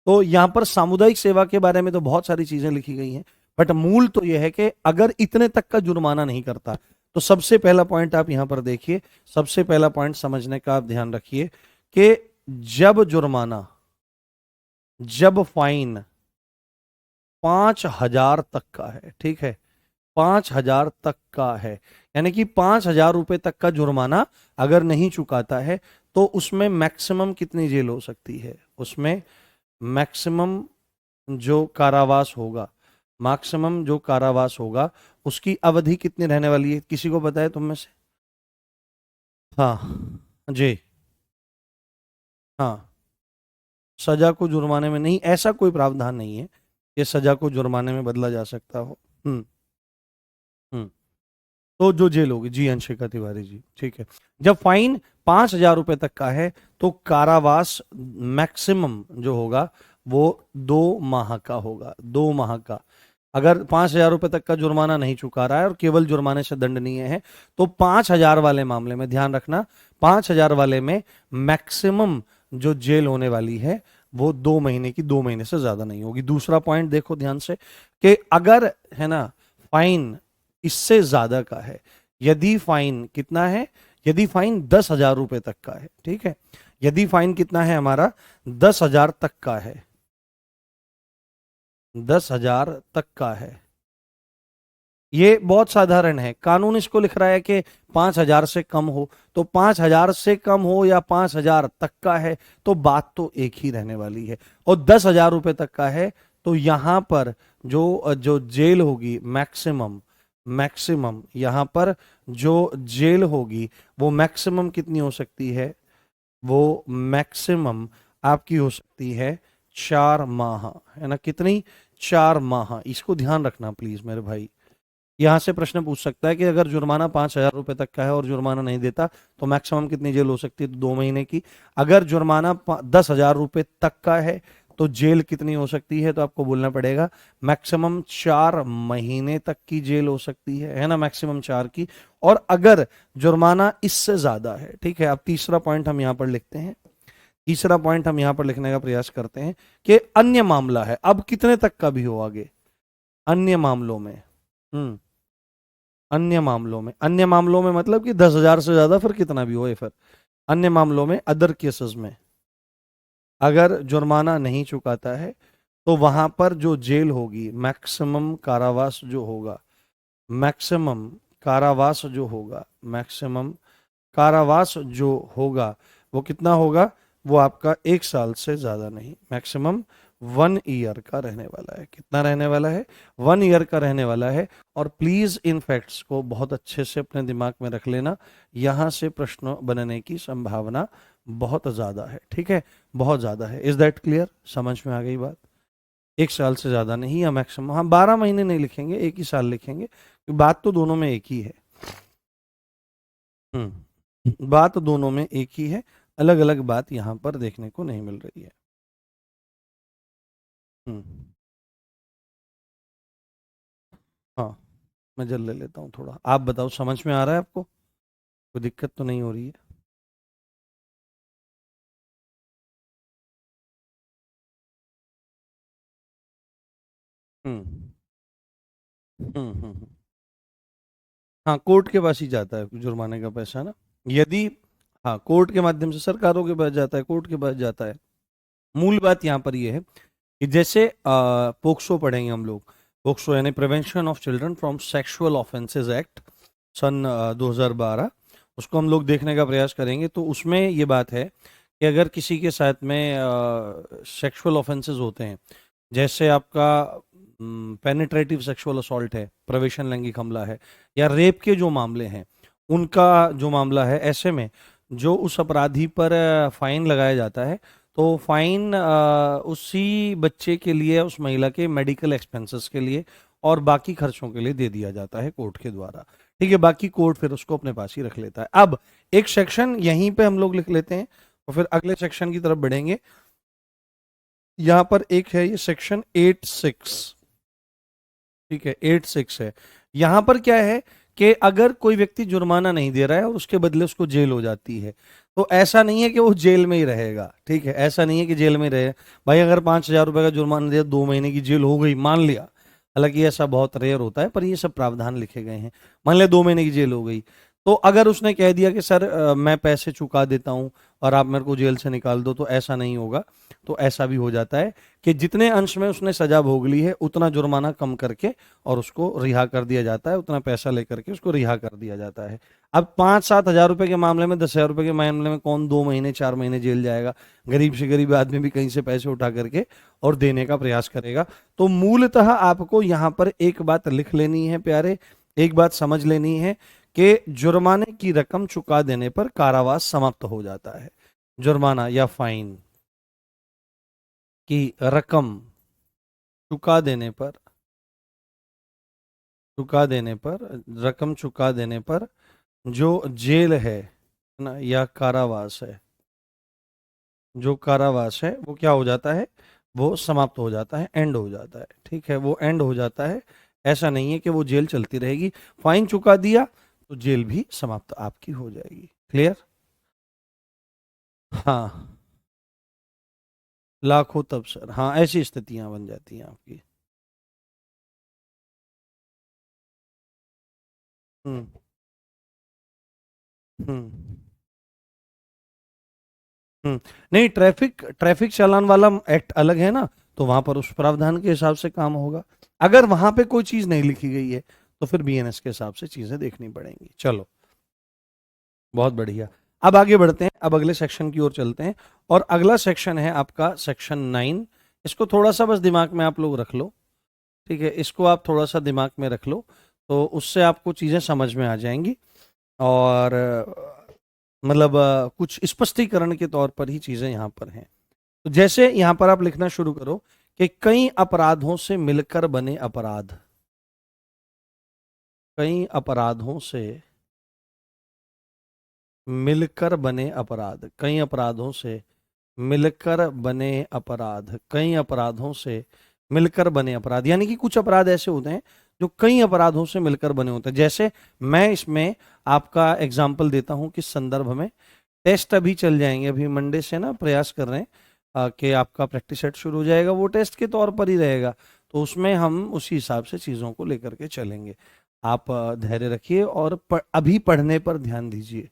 तो यहां पर सामुदायिक सेवा के बारे में तो बहुत सारी चीजें लिखी गई हैं, बट मूल तो यह है कि अगर इतने तक का जुर्माना नहीं करता, तो सबसे पहला पॉइंट आप यहां पर देखिए, सबसे पहला पॉइंट समझने का आप ध्यान रखिए कि जब जुर्माना, जब फाइन 5,000 तक का है, ठीक है, 5,000 तक का है, यानी कि 5,000 रुपए तक का जुर्माना अगर नहीं चुकाता है तो उसमें मैक्सिमम कितनी जेल हो सकती है, उसमें मैक्सिमम जो कारावास होगा, मैक्सिमम जो कारावास होगा उसकी अवधि कितनी रहने वाली है, किसी को पता है तुम में से? हाँ जी, हाँ, सजा को जुर्माने में नहीं, ऐसा कोई प्रावधान नहीं है कि सजा को जुर्माने में बदला जा सकता हो। हम्म। हम्म। तो जो जेल होगी, जी अंशिका तिवारी जी, ठीक है, जब फाइन 5,000 रुपए तक का है तो कारावास मैक्सिमम जो होगा वो 2 माह का होगा, 2 माह का। अगर 5,000 रुपए तक का जुर्माना नहीं चुका रहा है और केवल जुर्माने से दंडनीय है तो 5,000 वाले मामले में ध्यान रखना, 5,000 वाले में मैक्सिमम जो जेल होने वाली है वो 2 महीने की, 2 महीने से ज्यादा नहीं होगी। दूसरा पॉइंट देखो ध्यान से कि अगर है ना फाइन इससे ज्यादा का है, यदि फाइन कितना है, यदि फाइन 10,000 रुपए तक का है, ठीक है, यदि फाइन कितना है हमारा 10,000 तक का है, 10,000 तक का है, ये बहुत साधारण है, कानून इसको लिख रहा है कि 5,000 से कम हो, तो 5,000 से कम हो या 5,000 तक का है तो बात तो एक ही रहने वाली है, और 10,000 रुपए तक का है तो यहां पर जो जो जेल होगी मैक्सिमम, मैक्सिमम यहां पर जो जेल होगी वो मैक्सिमम कितनी हो सकती है, वो मैक्सिमम आपकी हो सकती है 4 माह, है ना, कितनी, 4 माह, इसको ध्यान रखना प्लीज मेरे भाई। यहां से प्रश्न पूछ सकता है कि अगर जुर्माना 5,000 रुपए तक का है और जुर्माना नहीं देता तो मैक्सिमम कितनी जेल हो सकती है, तो 2 महीने की। अगर जुर्माना 10,000 रुपए तक का है तो जेल कितनी हो सकती है, तो आपको बोलना पड़ेगा मैक्सिमम 4 महीने तक की जेल हो सकती है ना, मैक्सिमम 4 की। और अगर जुर्माना इससे ज्यादा है, ठीक है, अब तीसरा पॉइंट हम यहां पर लिखते हैं, तीसरा पॉइंट हम यहां पर लिखने का प्रयास करते हैं कि अन्य मामला है, अब कितने तक का भी हो आगे, अन्य मामलों में, अन्य मामलों में, अन्य मामलों में मतलब कि 10,000 से ज्यादा फिर कितना भी हो, फिर अन्य मामलों में, अदर केसेस में अगर जुर्माना नहीं चुकाता है तो वहां पर जो जेल होगी, मैक्सिमम कारावास जो होगा, मैक्सिमम कारावास जो होगा, मैक्सिमम कारावास जो होगा वो कितना होगा, वो आपका 1 साल से ज्यादा नहीं, मैक्सिमम 1 ईयर का रहने वाला है। कितना रहने वाला है, 1 ईयर का रहने वाला है। और प्लीज इन फैक्ट्स को बहुत अच्छे से अपने दिमाग में रख लेना, यहां से प्रश्न बनने की संभावना बहुत ज्यादा है, ठीक है, बहुत ज्यादा है। इज दैट क्लियर, समझ में आ गई बात? 1 साल से ज्यादा नहीं, या मैक्सिमम, हाँ 12 महीने नहीं लिखेंगे, 1 ही साल लिखेंगे, बात तो दोनों में एक ही है। बात दोनों में एक ही है, अलग अलग बात यहां पर देखने को नहीं मिल रही है। हम्म। हाँ, मैं जल ले लेता हूँ थोड़ा, आप बताओ समझ में आ रहा है आपको, कोई दिक्कत तो नहीं हो रही है? हम्म। हम्म। हाँ, कोर्ट के पास ही जाता है जुर्माने का पैसा ना, यदि, हाँ कोर्ट के माध्यम से सरकारों के पास जाता है, कोर्ट के पास जाता है। मूल बात यहाँ पर ये है कि जैसे पोक्सो पढ़ेंगे हम लोग, पोक्सो यानी prevention of children from sexual offences act सन 2012, उसको हम लोग देखने का प्रयास करेंगे। तो उसमें ये बात है कि अगर किसी के साथ में सेक्सुअल ऑफेंसेस होते हैं, जैसे आपका पेनिट्रेटिव सेक्सुअल असॉल्ट है, प्रवेशन लैंगिक हमला है, या रेप के जो मामले हैं उनका जो मामला है, ऐसे में जो उस अपराधी पर फाइन लगाया जाता है तो फाइन उसी बच्चे के लिए, उस महिला के मेडिकल एक्सपेंसेस के लिए और बाकी खर्चों के लिए दे दिया जाता है कोर्ट के द्वारा, ठीक है, बाकी कोर्ट फिर उसको अपने पास ही रख लेता है। अब एक सेक्शन यहीं पे हम लोग लिख लेते हैं और फिर अगले सेक्शन की तरफ बढ़ेंगे। यहां पर एक है ये सेक्शन 86, ठीक है, 86 है। यहां पर क्या है कि अगर कोई व्यक्ति जुर्माना नहीं दे रहा है और उसके बदले उसको जेल हो जाती है, तो ऐसा नहीं है कि वो जेल में ही रहेगा, ठीक है, ऐसा नहीं है कि जेल में ही रहे। भाई अगर 5,000 रुपए का जुर्माना दिया, 2 महीने की जेल हो गई, मान लिया, हालांकि ऐसा बहुत रेयर होता है पर ये सब प्रावधान लिखे गए हैं, मान लिया 2 महीने की जेल हो गई, तो अगर उसने कह दिया कि सर मैं पैसे चुका देता हूं और आप मेरे को जेल से निकाल दो, तो ऐसा नहीं होगा। तो ऐसा भी हो जाता है कि जितने अंश में उसने सजा भोग ली है उतना जुर्माना कम करके और उसको रिहा कर दिया जाता है, उतना पैसा लेकर के उसको रिहा कर दिया जाता है। अब 5-7 हजार रुपए के मामले में, 10 हजार रुपए के मामले में कौन 2 महीने 4 महीने जेल जाएगा? गरीब से गरीब आदमी भी कहीं से पैसे उठा करके और देने का प्रयास करेगा। तो मूलतः आपको यहां पर एक बात लिख लेनी है प्यारे, एक बात समझ लेनी है कि जुर्माने की रकम चुका देने पर कारावास समाप्त हो जाता है। जुर्माना या फाइन की रकम चुका देने पर, रकम चुका देने पर जो जेल है ना या कारावास है, जो कारावास है वो क्या हो जाता है? वो समाप्त हो जाता है, एंड हो जाता है। ठीक है, वो एंड हो जाता है। ऐसा नहीं है कि वो जेल चलती रहेगी। फाइन चुका दिया तो जेल भी समाप्त आपकी हो जाएगी। क्लियर? हाँ, लाखों तब सर, हाँ ऐसी स्थितियां बन जाती हैं आपकी। हम्म। हम्म। हम्म। नहीं, ट्रैफिक ट्रैफिक चालान वाला एक्ट अलग है ना, तो वहां पर उस प्रावधान के हिसाब से काम होगा। अगर वहां पे कोई चीज नहीं लिखी गई है तो फिर बीएनएस के हिसाब से चीजें देखनी पड़ेंगी। चलो, बहुत बढ़िया। अब आगे बढ़ते हैं, अब अगले सेक्शन की ओर चलते हैं। और अगला सेक्शन है आपका सेक्शन 9। इसको थोड़ा सा बस दिमाग में आप लोग रख लो। ठीक है, इसको आप थोड़ा सा दिमाग में रख लो, तो उससे आपको चीजें समझ में आ जाएंगी। और मतलब कुछ स्पष्टीकरण के तौर पर ही चीजें यहाँ पर हैं। तो जैसे यहाँ पर आप लिखना शुरू करो कि कई अपराधों से मिलकर बने अपराध, कई अपराधों से मिलकर बने अपराध, कई अपराधों से मिलकर बने अपराध, कई अपराधों से मिलकर बने अपराध, यानी कि कुछ अपराध ऐसे होते हैं जो कई अपराधों से मिलकर बने होते हैं। जैसे मैं इसमें आपका एग्जाम्पल देता हूं किस संदर्भ में। टेस्ट अभी चल जाएंगे, अभी मंडे से ना प्रयास कर रहे हैं कि आपका प्रैक्टिस सेट शुरू हो जाएगा, वो टेस्ट के तौर पर ही रहेगा। तो उसमें हम उसी हिसाब से चीज़ों को लेकर के चलेंगे। आप धैर्य रखिए और अभी पढ़ने पर ध्यान दीजिए।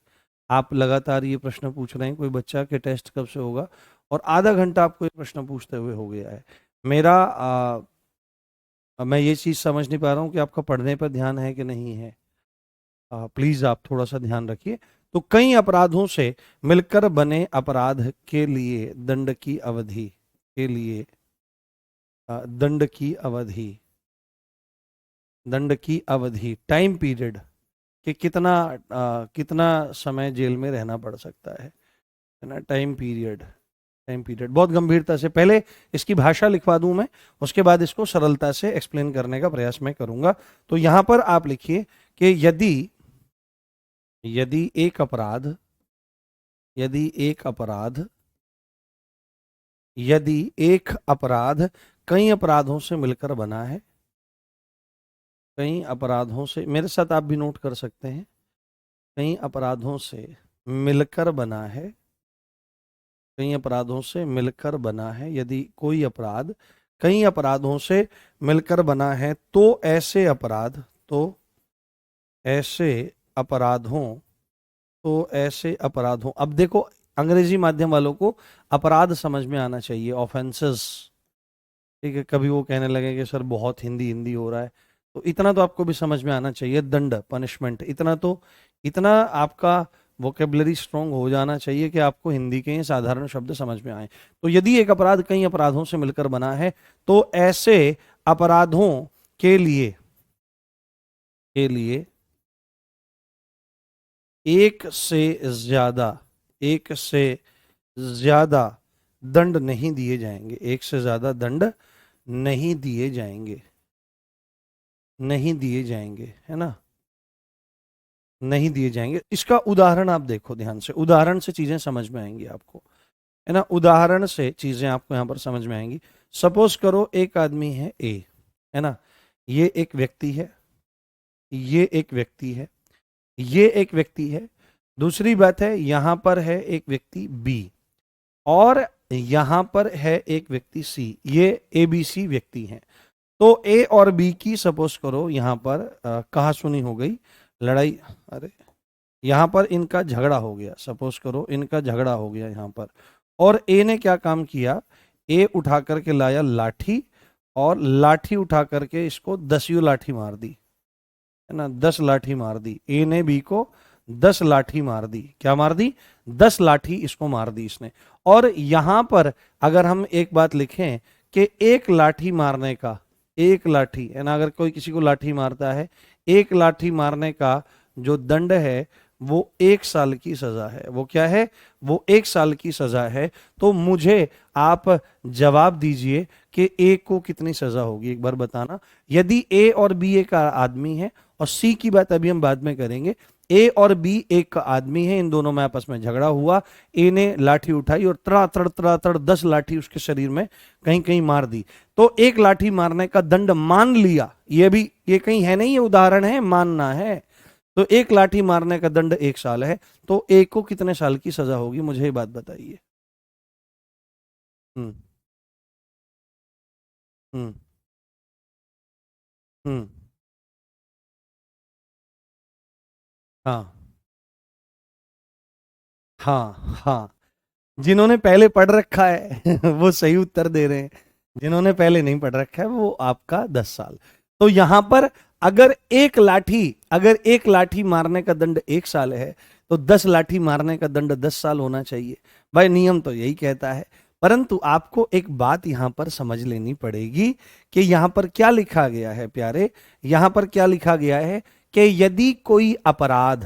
आप लगातार ये प्रश्न पूछ रहे हैं कोई बच्चा कि टेस्ट कब से होगा, और आधा घंटा आपको ये प्रश्न पूछते हुए हो गया है। मेरा मैं ये चीज़ समझ नहीं पा रहा हूँ कि आपका पढ़ने पर ध्यान है कि नहीं है। प्लीज आप थोड़ा सा ध्यान रखिए। तो कई अपराधों से मिलकर बने अपराध के लिए दंड की अवधि, के लिए दंड की अवधि, दंड की अवधि, टाइम पीरियड, कि कितना समय जेल में रहना पड़ सकता है ना। टाइम पीरियड, टाइम पीरियड बहुत गंभीरता से, पहले इसकी भाषा लिखवा दूं मैं, उसके बाद इसको सरलता से एक्सप्लेन करने का प्रयास मैं करूंगा। तो यहां पर आप लिखिए कि यदि यदि एक अपराध, यदि एक अपराध, यदि एक अपराध कई अपराधों से मिलकर बना है, कई अपराधों से, मेरे साथ आप भी नोट कर सकते हैं, कई अपराधों से मिलकर बना है, कई अपराधों से मिलकर बना है, यदि कोई अपराध कई अपराधों से मिलकर बना है तो ऐसे अपराध, तो ऐसे अपराधों, तो ऐसे अपराधों, अब देखो अंग्रेजी माध्यम वालों को अपराध समझ में आना चाहिए, ऑफेंसेस। ठीक है, कभी वो कहने लगे कि सर बहुत हिंदी हिंदी हो रहा है, तो इतना तो आपको भी समझ में आना चाहिए। दंड, पनिशमेंट, इतना तो, इतना आपका वोकेबलरी स्ट्रांग हो जाना चाहिए कि आपको हिंदी के ये साधारण शब्द समझ में आए। तो यदि एक अपराध कई अपराधों से मिलकर बना है तो ऐसे अपराधों के लिए, के लिए एक से ज्यादा, एक से ज्यादा दंड नहीं दिए जाएंगे, एक से ज्यादा दंड नहीं दिए जाएंगे, नहीं दिए जाएंगे, है ना, नहीं दिए जाएंगे। इसका उदाहरण आप देखो ध्यान से, उदाहरण से चीजें समझ में आएंगी आपको, है ना, उदाहरण से चीजें आपको यहां पर समझ में आएंगी। सपोज करो एक आदमी है ए, है ना, ये एक व्यक्ति है, ये एक व्यक्ति है, ये एक व्यक्ति है। दूसरी बात है यहां पर है एक व्यक्ति बी, और यहां पर है एक व्यक्ति सी, ये ए बी सी व्यक्ति हैं। तो ए और बी की सपोज करो यहां पर कहा सुनी हो गई, लड़ाई, अरे यहां पर इनका झगड़ा हो गया, सपोज करो इनका झगड़ा हो गया यहां पर, और ए ने क्या काम किया, ए उठा करके लाया लाठी, और लाठी उठा करके इसको 10वीं लाठी मार दी, है ना, 10 लाठी मार दी, ए ने बी को 10 लाठी मार दी, क्या मार दी, 10 लाठी इसको मार दी इसने। और यहां पर अगर हम एक बात लिखें कि एक लाठी मारने का, एक लाठी है ना, अगर कोई किसी को लाठी मारता है, एक लाठी मारने का जो दंड है वो 1 साल की सजा है। वो क्या है, वो 1 साल की सजा है। तो मुझे आप जवाब दीजिए कि ए को कितनी सजा होगी, एक बार बताना। यदि ए और बी एक आदमी है, और सी की बात अभी हम बाद में करेंगे, ए और बी एक आदमी है, इन दोनों में आपस में झगड़ा हुआ, ए ने लाठी उठाई और तड़ा तड़ 10 लाठी उसके शरीर में कहीं कहीं मार दी। तो एक लाठी मारने का दंड मान लिया, ये भी ये कहीं है नहीं, ये उदाहरण है, मानना है। तो एक लाठी मारने का दंड 1 साल है, तो ए को कितने साल की सजा होगी, मुझे ये बात बताइए। हम्म हम्म हम्म हाँ हाँ हाँ, जिन्होंने पहले पढ़ रखा है वो सही उत्तर दे रहे हैं, जिन्होंने पहले नहीं पढ़ रखा है वो आपका 10 साल। तो यहां पर अगर एक लाठी मारने का दंड 1 साल है, तो 10 लाठी मारने का दंड 10 साल होना चाहिए। भाई नियम तो यही कहता है। परंतु आपको एक बात यहां पर समझ लेनी पड़ेगी कि यहां पर क्या लिखा गया है प्यारे, यहां पर क्या लिखा गया है कि यदि कोई अपराध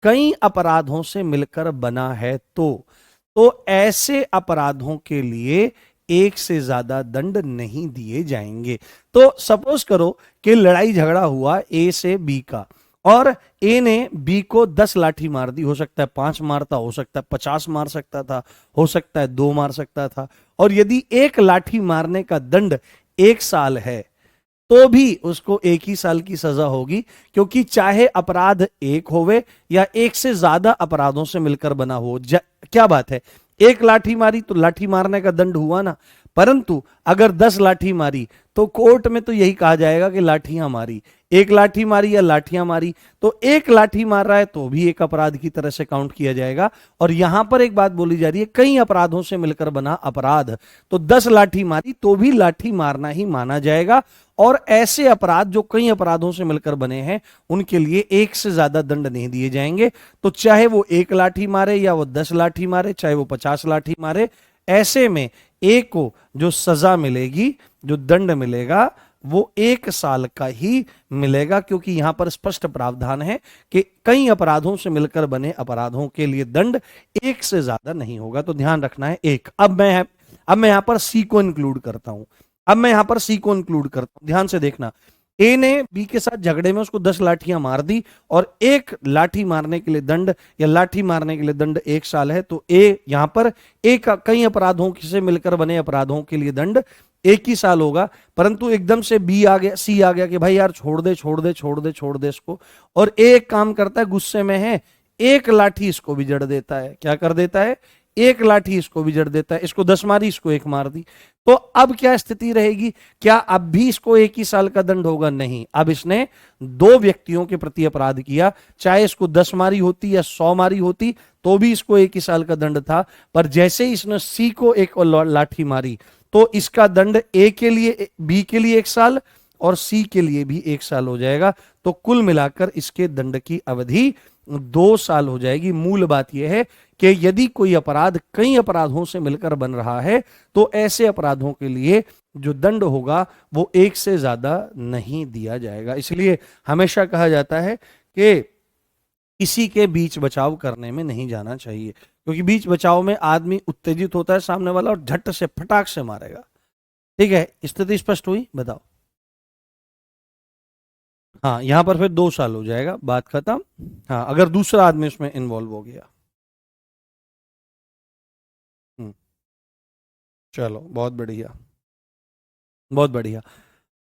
कई अपराधों से मिलकर बना है, तो ऐसे अपराधों के लिए एक से ज्यादा दंड नहीं दिए जाएंगे। तो सपोज करो कि लड़ाई झगड़ा हुआ ए से बी का, और ए ने बी को 10 लाठी मार दी, हो सकता है 5 मारता, हो सकता है 50 मार सकता था, हो सकता है 2 मार सकता था। और यदि एक लाठी मारने का दंड 1 साल है, तो भी उसको 1 ही साल की सजा होगी, क्योंकि चाहे अपराध एक होवे या एक से ज्यादा अपराधों से मिलकर बना हो। क्या बात है, एक लाठी मारी तो लाठी मारने का दंड हुआ ना, परंतु अगर 10 लाठी मारी तो कोर्ट में तो यही कहा जाएगा कि लाठियां मारी, एक लाठी मारी या लाठियां मारी, तो एक लाठी मार रहा है तो भी एक अपराध की तरह से काउंट किया जाएगा। और यहां पर एक बात बोली जा रही है, कई अपराधों से मिलकर बना अपराध, तो 10 लाठी मारी तो भी लाठी मारना ही माना जाएगा। और ऐसे अपराध जो कई अपराधों से मिलकर बने हैं, उनके लिए एक से ज्यादा दंड नहीं दिए जाएंगे। तो चाहे वो एक लाठी मारे या वो 10 लाठी मारे, चाहे वो 50 लाठी मारे, ऐसे में एक को जो सजा मिलेगी, जो दंड मिलेगा, वो 1 साल का ही मिलेगा, क्योंकि यहां पर स्पष्ट प्रावधान है कि कई अपराधों से मिलकर बने अपराधों के लिए दंड एक से ज्यादा नहीं होगा। तो ध्यान रखना है एक। अब मैं यहां पर सी को इंक्लूड करता हूं, ध्यान से देखना। ए ने बी के साथ झगड़े में उसको 10 लाठियां मार दी, और एक लाठी मारने के लिए दंड या लाठी मारने के लिए दंड 1 साल है, तो ए यहां पर एक कई अपराधों से मिलकर बने अपराधों के लिए दंड 1 ही साल होगा। परंतु एकदम से बी आ गया, सी आ गया कि भाई यार छोड़ दे इसको, और ए एक काम करता है, गुस्से में है, एक लाठी इसको भी जड़ देता है। क्या कर देता है, एक लाठी इसको भी जड़ देता है, इसको 10 मारी, इसको 1 मार दी। तो अब क्या स्थिति रहेगी, क्या अब भी इसको 1 ही साल का दंड होगा? नहीं, अब इसने 2 व्यक्तियों के प्रति अपराध किया, चाहे इसको 10 मारी होती या 100 मारी होती तो भी इसको 1 ही साल का दंड था। पर जैसे ही इसने सी को एक लाठी मारी, तो इसका दंड ए के लिए, बी के लिए 1 साल और सी के लिए भी 1 साल हो जाएगा। तो कुल मिलाकर इसके दंड की अवधि 2 साल हो जाएगी। मूल बात यह है कि यदि कोई अपराध कई अपराधों से मिलकर बन रहा है, तो ऐसे अपराधों के लिए जो दंड होगा वो 1 से ज्यादा नहीं दिया जाएगा। इसलिए हमेशा कहा जाता है कि किसी के बीच बचाव करने में नहीं जाना चाहिए, क्योंकि बीच बचाव में आदमी उत्तेजित होता है सामने वाला, और झट से फटाक से मारेगा। ठीक है, स्थिति स्पष्ट हुई? बताओ। हाँ, यहां पर फिर 2 साल हो जाएगा, बात खत्म। हाँ, अगर दूसरा आदमी उसमें इन्वॉल्व हो गया। हम्म, चलो बहुत बढ़िया, बहुत बढ़िया।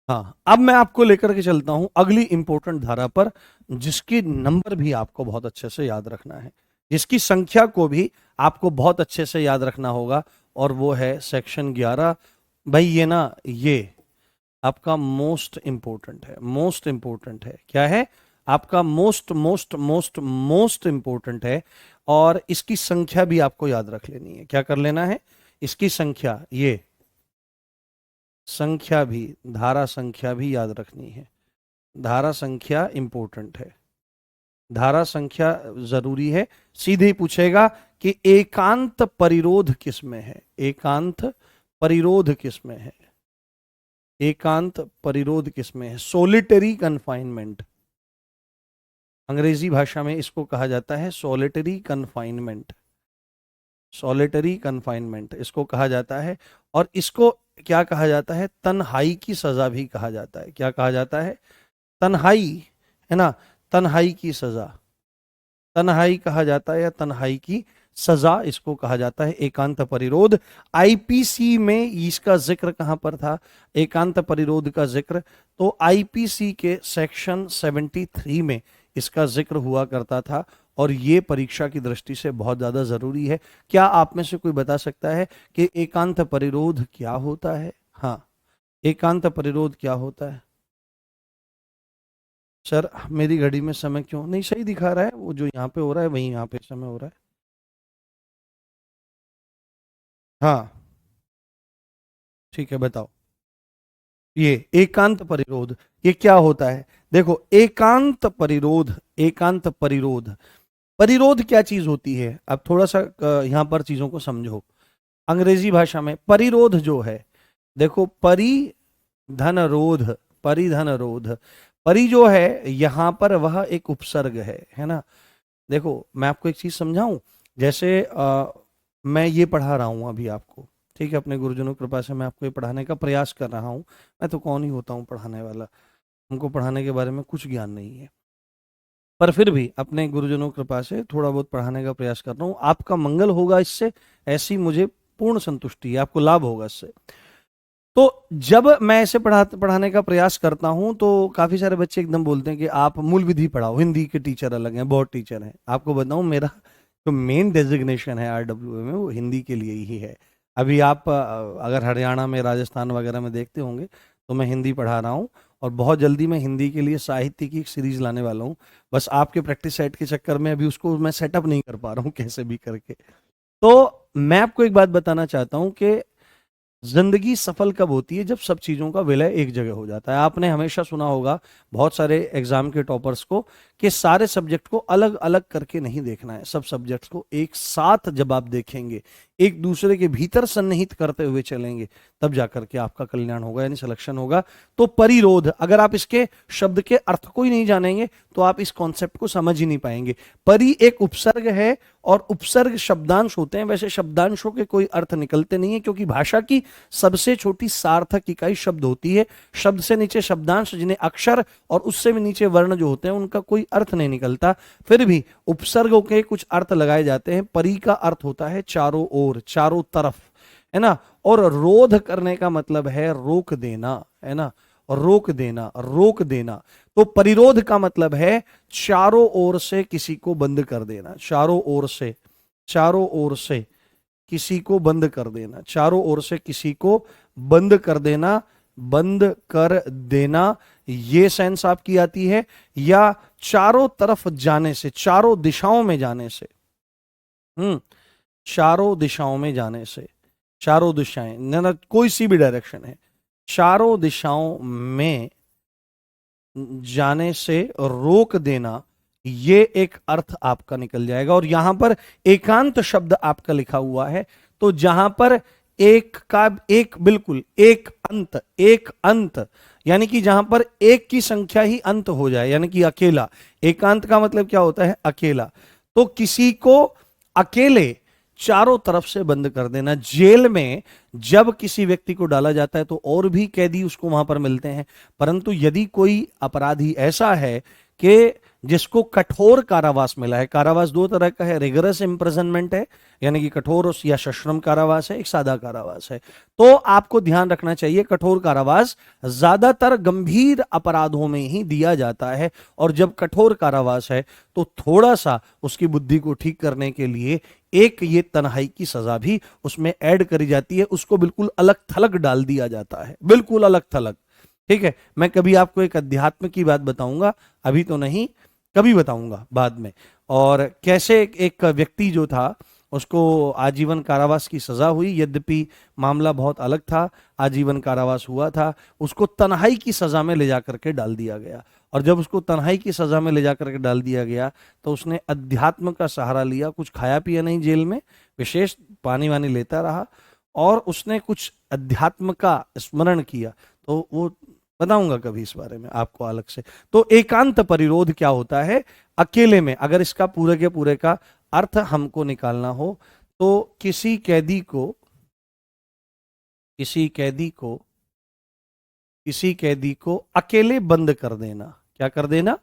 हाँ, अब मैं आपको लेकर के चलता हूं अगली इंपॉर्टेंट धारा पर, जिसकी नंबर भी आपको बहुत अच्छे से याद रखना है, जिसकी संख्या को भी आपको बहुत अच्छे से याद रखना होगा, और वो है सेक्शन 11। भाई ये ना, ये आपका मोस्ट इंपॉर्टेंट है, मोस्ट इंपॉर्टेंट है। क्या है? आपका most most most most important है। और इसकी संख्या भी आपको याद रख लेनी है। क्या कर लेना है? इसकी संख्या, ये संख्या भी, धारा संख्या भी याद रखनी है। धारा संख्या इंपॉर्टेंट है, धारा संख्या जरूरी है। सीधे ही पूछेगा कि एकांत परिरोध किसमें है, एकांत परिरोध किसमें है, एकांत परिरोध किसमें है। सोलिटरी कन्फाइनमेंट, अंग्रेजी भाषा में इसको कहा जाता है सॉलिटरी कन्फाइनमेंट, सॉलिटरी कन्फाइनमेंट इसको कहा जाता है। और इसको क्या कहा जाता है? तन्हाई की सजा भी कहा जाता है। क्या कहा जाता है? तन्हाई, है ना, तन्हाई की सजा, तन्हाई कहा जाता है, या तन्हाई की सजा इसको कहा जाता है, एकांत परिरोध। आईपीसी में इसका जिक्र कहां पर था, एकांत परिरोध का जिक्र? तो आईपीसी के सेक्शन 73 में इसका जिक्र हुआ करता था। और ये परीक्षा की दृष्टि से बहुत ज्यादा जरूरी है। क्या आप में से कोई बता सकता है कि एकांत परिरोध क्या होता है? हाँ, एकांत परिरोध क्या होता है? सर मेरी घड़ी में समय क्यों नहीं सही दिखा रहा है? वो जो यहाँ पे हो रहा है वही यहाँ पे समय हो रहा है। हाँ ठीक है, बताओ। ये एकांत परिरोध ये क्या होता है? देखो, एकांत परिरोध, एकांत परिरोध, परिरोध क्या चीज होती है? अब थोड़ा सा यहां पर चीजों को समझो। अंग्रेजी भाषा में परिरोध जो है, देखो, परिधन रोध, परिधन रोध, परि जो है यहां पर वह एक उपसर्ग है ना। देखो मैं आपको एक चीज समझाऊं। जैसे मैं ये पढ़ा रहा हूं अभी आपको, ठीक है, अपने गुरुजनों की कृपा से मैं आपको ये पढ़ाने का प्रयास कर रहा हूं। मैं तो कौन ही होता हूं पढ़ाने वाला, हमको पढ़ाने के बारे में कुछ ज्ञान नहीं है, पर फिर भी अपने गुरुजनों की कृपा से थोड़ा बहुत पढ़ाने का प्रयास कर रहा हूँ। आपका मंगल होगा इससे, ऐसी मुझे पूर्ण संतुष्टि है, आपको लाभ होगा इससे। तो जब मैं ऐसे पढ़ाने का प्रयास करता हूं तो काफी सारे बच्चे एकदम बोलते हैं कि आप मूल विधि पढ़ाओ, हिंदी के टीचर अलग हैं, बहुत टीचर हैं। आपको बताऊं, मेरा जो मेन डेजिग्नेशन है आरडब्ल्यूए में वो हिंदी के लिए ही है। अभी आप अगर हरियाणा में, राजस्थान वगैरह में देखते होंगे तो मैं हिंदी पढ़ा रहा हूँ। और बहुत जल्दी मैं हिंदी के लिए साहित्य की एक सीरीज लाने वाला हूँ। बस आपके प्रैक्टिस सेट के चक्कर में अभी उसको मैं सेटअप नहीं कर पा रहा हूँ कैसे भी करके। तो मैं आपको एक बात बताना चाहता हूँ कि जिंदगी सफल कब होती है? जब सब चीजों का विलय एक जगह हो जाता है। आपने हमेशा सुना होगा बहुत सारे एग्जाम के टॉपर्स को कि सारे सब्जेक्ट को अलग अलग करके नहीं देखना है, सब सब्जेक्ट्स को एक साथ जब आप देखेंगे, एक दूसरे के भीतर सन्निहित करते हुए चलेंगे, तब जाकर के आपका कल्याण होगा, यानी सिलेक्शन होगा। तो परिरोध, अगर आप इसके शब्द के अर्थ को ही नहीं जानेंगे तो आप इस कॉन्सेप्ट को समझ ही नहीं पाएंगे। परि एक उपसर्ग है और उपसर्ग शब्दांश होते हैं। वैसे शब्दांशों के कोई अर्थ निकलते नहीं है, क्योंकि भाषा की सबसे छोटी सार्थक इकाई शब्द होती है। शब्द से नीचे शब्दांश, जिन्हें अक्षर, और उससे भी नीचे वर्ण जो होते हैं, उनका कोई अर्थ नहीं निकलता। फिर भी उपसर्गों के कुछ अर्थ लगाए जाते हैं। परि का अर्थ होता है चारों ओर, चारों तरफ, है ना। और रोध करने का मतलब है रोक देना, है ना, रोक देना, रोक देना। तो परिरोध का मतलब है चारों ओर से किसी को बंद कर देना, चारों ओर से, चारों ओर से किसी को बंद कर देना, चारों ओर से किसी को बंद कर देना, बंद कर देना, ये सेंस आपकी आती है। या चारों तरफ जाने से, चारों दिशाओं में जाने से, चारों दिशाओं में जाने से, चारों दिशाएं ना, कोई सी भी डायरेक्शन है, चारों दिशाओं में जाने से रोक देना, ये एक अर्थ आपका निकल जाएगा। और यहां पर एकांत शब्द आपका लिखा हुआ है, तो जहां पर एक का एक, बिल्कुल एक अंत, एक अंत, यानी कि जहां पर एक की संख्या ही अंत हो जाए, यानी कि अकेला। एकांत का मतलब क्या होता है? अकेला। तो किसी को अकेले चारों तरफ से बंद कर देना। जेल में जब किसी व्यक्ति को डाला जाता है तो और भी कैदी उसको वहां पर मिलते हैं, परंतु यदि कोई अपराधी ऐसा है कि जिसको कठोर कारावास मिला है, कारावास दो तरह का है, रिगरस इम्प्रिजनमेंट है, यानी कि कठोर या सश्रम कारावास है, एक सादा कारावास है। तो आपको ध्यान रखना चाहिए, कठोर कारावास ज्यादातर गंभीर अपराधों में ही दिया जाता है। और जब कठोर कारावास है तो थोड़ा सा उसकी बुद्धि को ठीक करने के लिए एक ये तन्हाई की सजा भी उसमें ऐड करी जाती है, उसको बिल्कुल अलग थलग डाल दिया जाता है, बिल्कुल अलग थलग। ठीक है, मैं कभी आपको एक अध्यात्म की बात बताऊंगा, अभी तो नहीं, कभी बताऊंगा बाद में। और कैसे एक व्यक्ति जो था उसको आजीवन कारावास की सजा हुई, यद्यपि मामला बहुत अलग था, आजीवन कारावास हुआ था, उसको तन्हाई की सजा में ले जाकर के डाल दिया गया। और जब उसको तन्हाई की सजा में ले जाकर के डाल दिया गया तो उसने अध्यात्म का सहारा लिया, कुछ खाया पिया नहीं जेल में, विशेष पानी वानी लेता रहा, और उसने कुछ अध्यात्म का स्मरण किया। तो वो बताऊंगा कभी इस बारे में आपको अलग से। तो एकांत परिरोध क्या होता है अकेले में, अगर इसका पूरे के पूरे का अर्थ हमको निकालना हो तो किसी कैदी को किसी कैदी को किसी कैदी को अकेले बंद कर देना। क्या कर देना?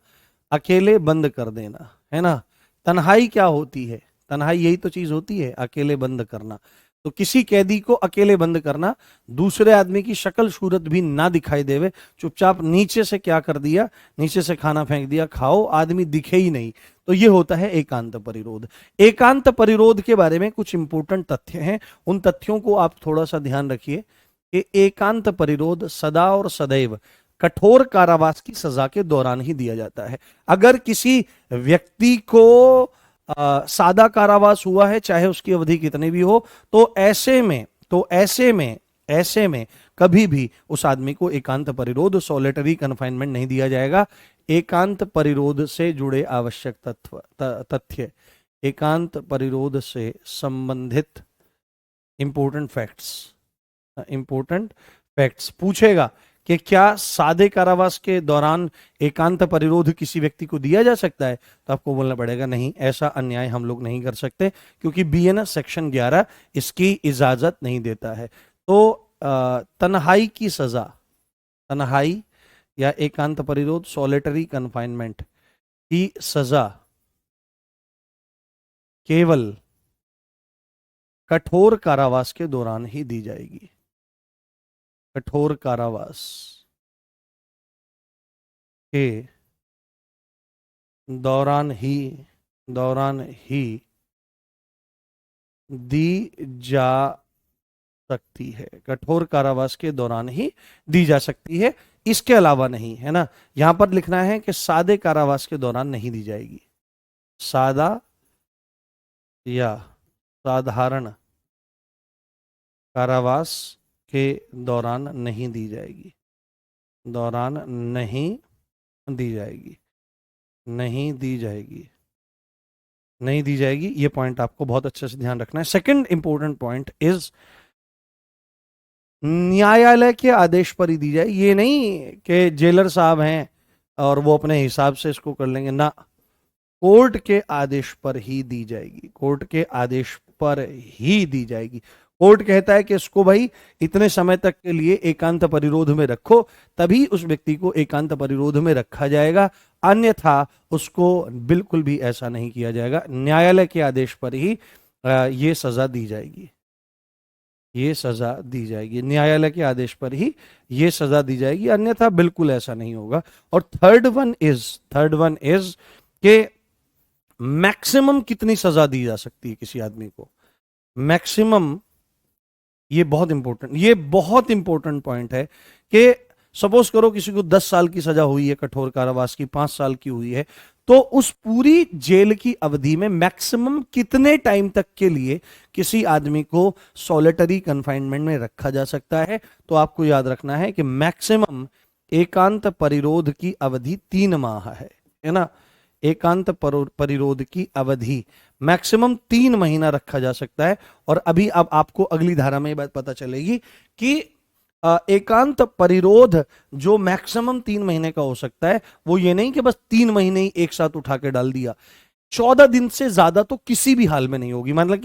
अकेले बंद कर देना, है ना। तन्हाई क्या होती है? तन्हाई यही तो चीज होती है, अकेले बंद करना। तो किसी कैदी को अकेले बंद करना, दूसरे आदमी की शक्ल सूरत भी ना दिखाई देवे, चुपचाप नीचे से क्या कर दिया, नीचे से खाना फेंक दिया, खाओ, आदमी दिखे ही नहीं। तो ये होता है एकांत परिरोध। एकांत परिरोध के बारे में कुछ इंपॉर्टेंट तथ्य हैं, उन तथ्यों को आप थोड़ा सा ध्यान रखिए कि एकांत परिरोध सदा और सदैव कठोर कारावास की सजा के दौरान ही दिया जाता है। अगर किसी व्यक्ति को सादा कारावास हुआ है, चाहे उसकी अवधि कितनी भी हो, तो ऐसे में कभी भी उस आदमी को एकांत परिरोध, सॉलिटरी कन्फाइनमेंट नहीं दिया जाएगा। एकांत परिरोध से जुड़े आवश्यक तथ्य, एकांत परिरोध से संबंधित इंपोर्टेंट फैक्ट्स पूछेगा कि क्या सादे कारावास के दौरान एकांत परिरोध किसी व्यक्ति को दिया जा सकता है, तो आपको बोलना पड़ेगा नहीं, ऐसा अन्याय हम लोग नहीं कर सकते, क्योंकि बीएनएस सेक्शन 11 इसकी इजाजत नहीं देता है। तो तन्हाई की सजा, तन्हाई या एकांत परिरोध, सॉलिटरी कन्फाइनमेंट की सजा केवल कठोर कारावास के दौरान ही दी जाएगी। कठोर कारावास के दौरान ही दी जा सकती है। कठोर कारावास के दौरान ही दी जा सकती है, इसके अलावा नहीं, है ना। यहां पर लिखना है कि सादे कारावास के दौरान नहीं दी जाएगी। सादा या साधारण कारावास के दौरान नहीं दी जाएगी, दौरान नहीं दी जाएगी, नहीं दी जाएगी, नहीं दी जाएगी। ये पॉइंट आपको बहुत अच्छे से ध्यान रखना है। सेकंड इंपॉर्टेंट पॉइंट इज न्यायालय के आदेश पर ही दी जाए। ये नहीं कि जेलर साहब हैं और वो अपने हिसाब से इसको कर लेंगे, ना, कोर्ट के आदेश पर ही दी जाएगी, कोर्ट के आदेश पर ही दी जाएगी। कोर्ट कहता है कि इसको भाई इतने समय तक के लिए एकांत परिरोध में रखो, तभी उस व्यक्ति को एकांत परिरोध में रखा जाएगा, अन्यथा उसको बिल्कुल भी ऐसा नहीं किया जाएगा। न्यायालय के आदेश पर ही ये सजा दी जाएगी, ये सजा दी जाएगी, न्यायालय के आदेश पर ही ये सजा दी जाएगी, अन्यथा बिल्कुल ऐसा नहीं होगा। और थर्ड वन इज के मैक्सिमम कितनी सजा दी जा सकती है किसी आदमी को, मैक्सिमम। ये बहुत इंपॉर्टेंट पॉइंट है कि सपोज करो किसी को 10 साल की सजा हुई है कठोर कारावास की, 5 साल की हुई है, तो उस पूरी जेल की अवधि में मैक्सिमम कितने टाइम तक के लिए किसी आदमी को सॉलिटरी कन्फाइनमेंट में रखा जा सकता है। तो आपको याद रखना है कि मैक्सिमम एकांत परिरोध की अवधि 3 माह है ना। एकांत परिरोध की अवधि मैक्सिमम 3 महीना रखा जा सकता है। और अभी अब आपको अगली धारा में ये बात पता चलेगी कि एकांत परिरोध जो मैक्सिमम 3 महीने का हो सकता है, वो ये नहीं कि बस 3 महीने ही एक साथ उठा के डाल दिया, 14 दिन से ज्यादा तो किसी भी हाल में नहीं होगी। मतलब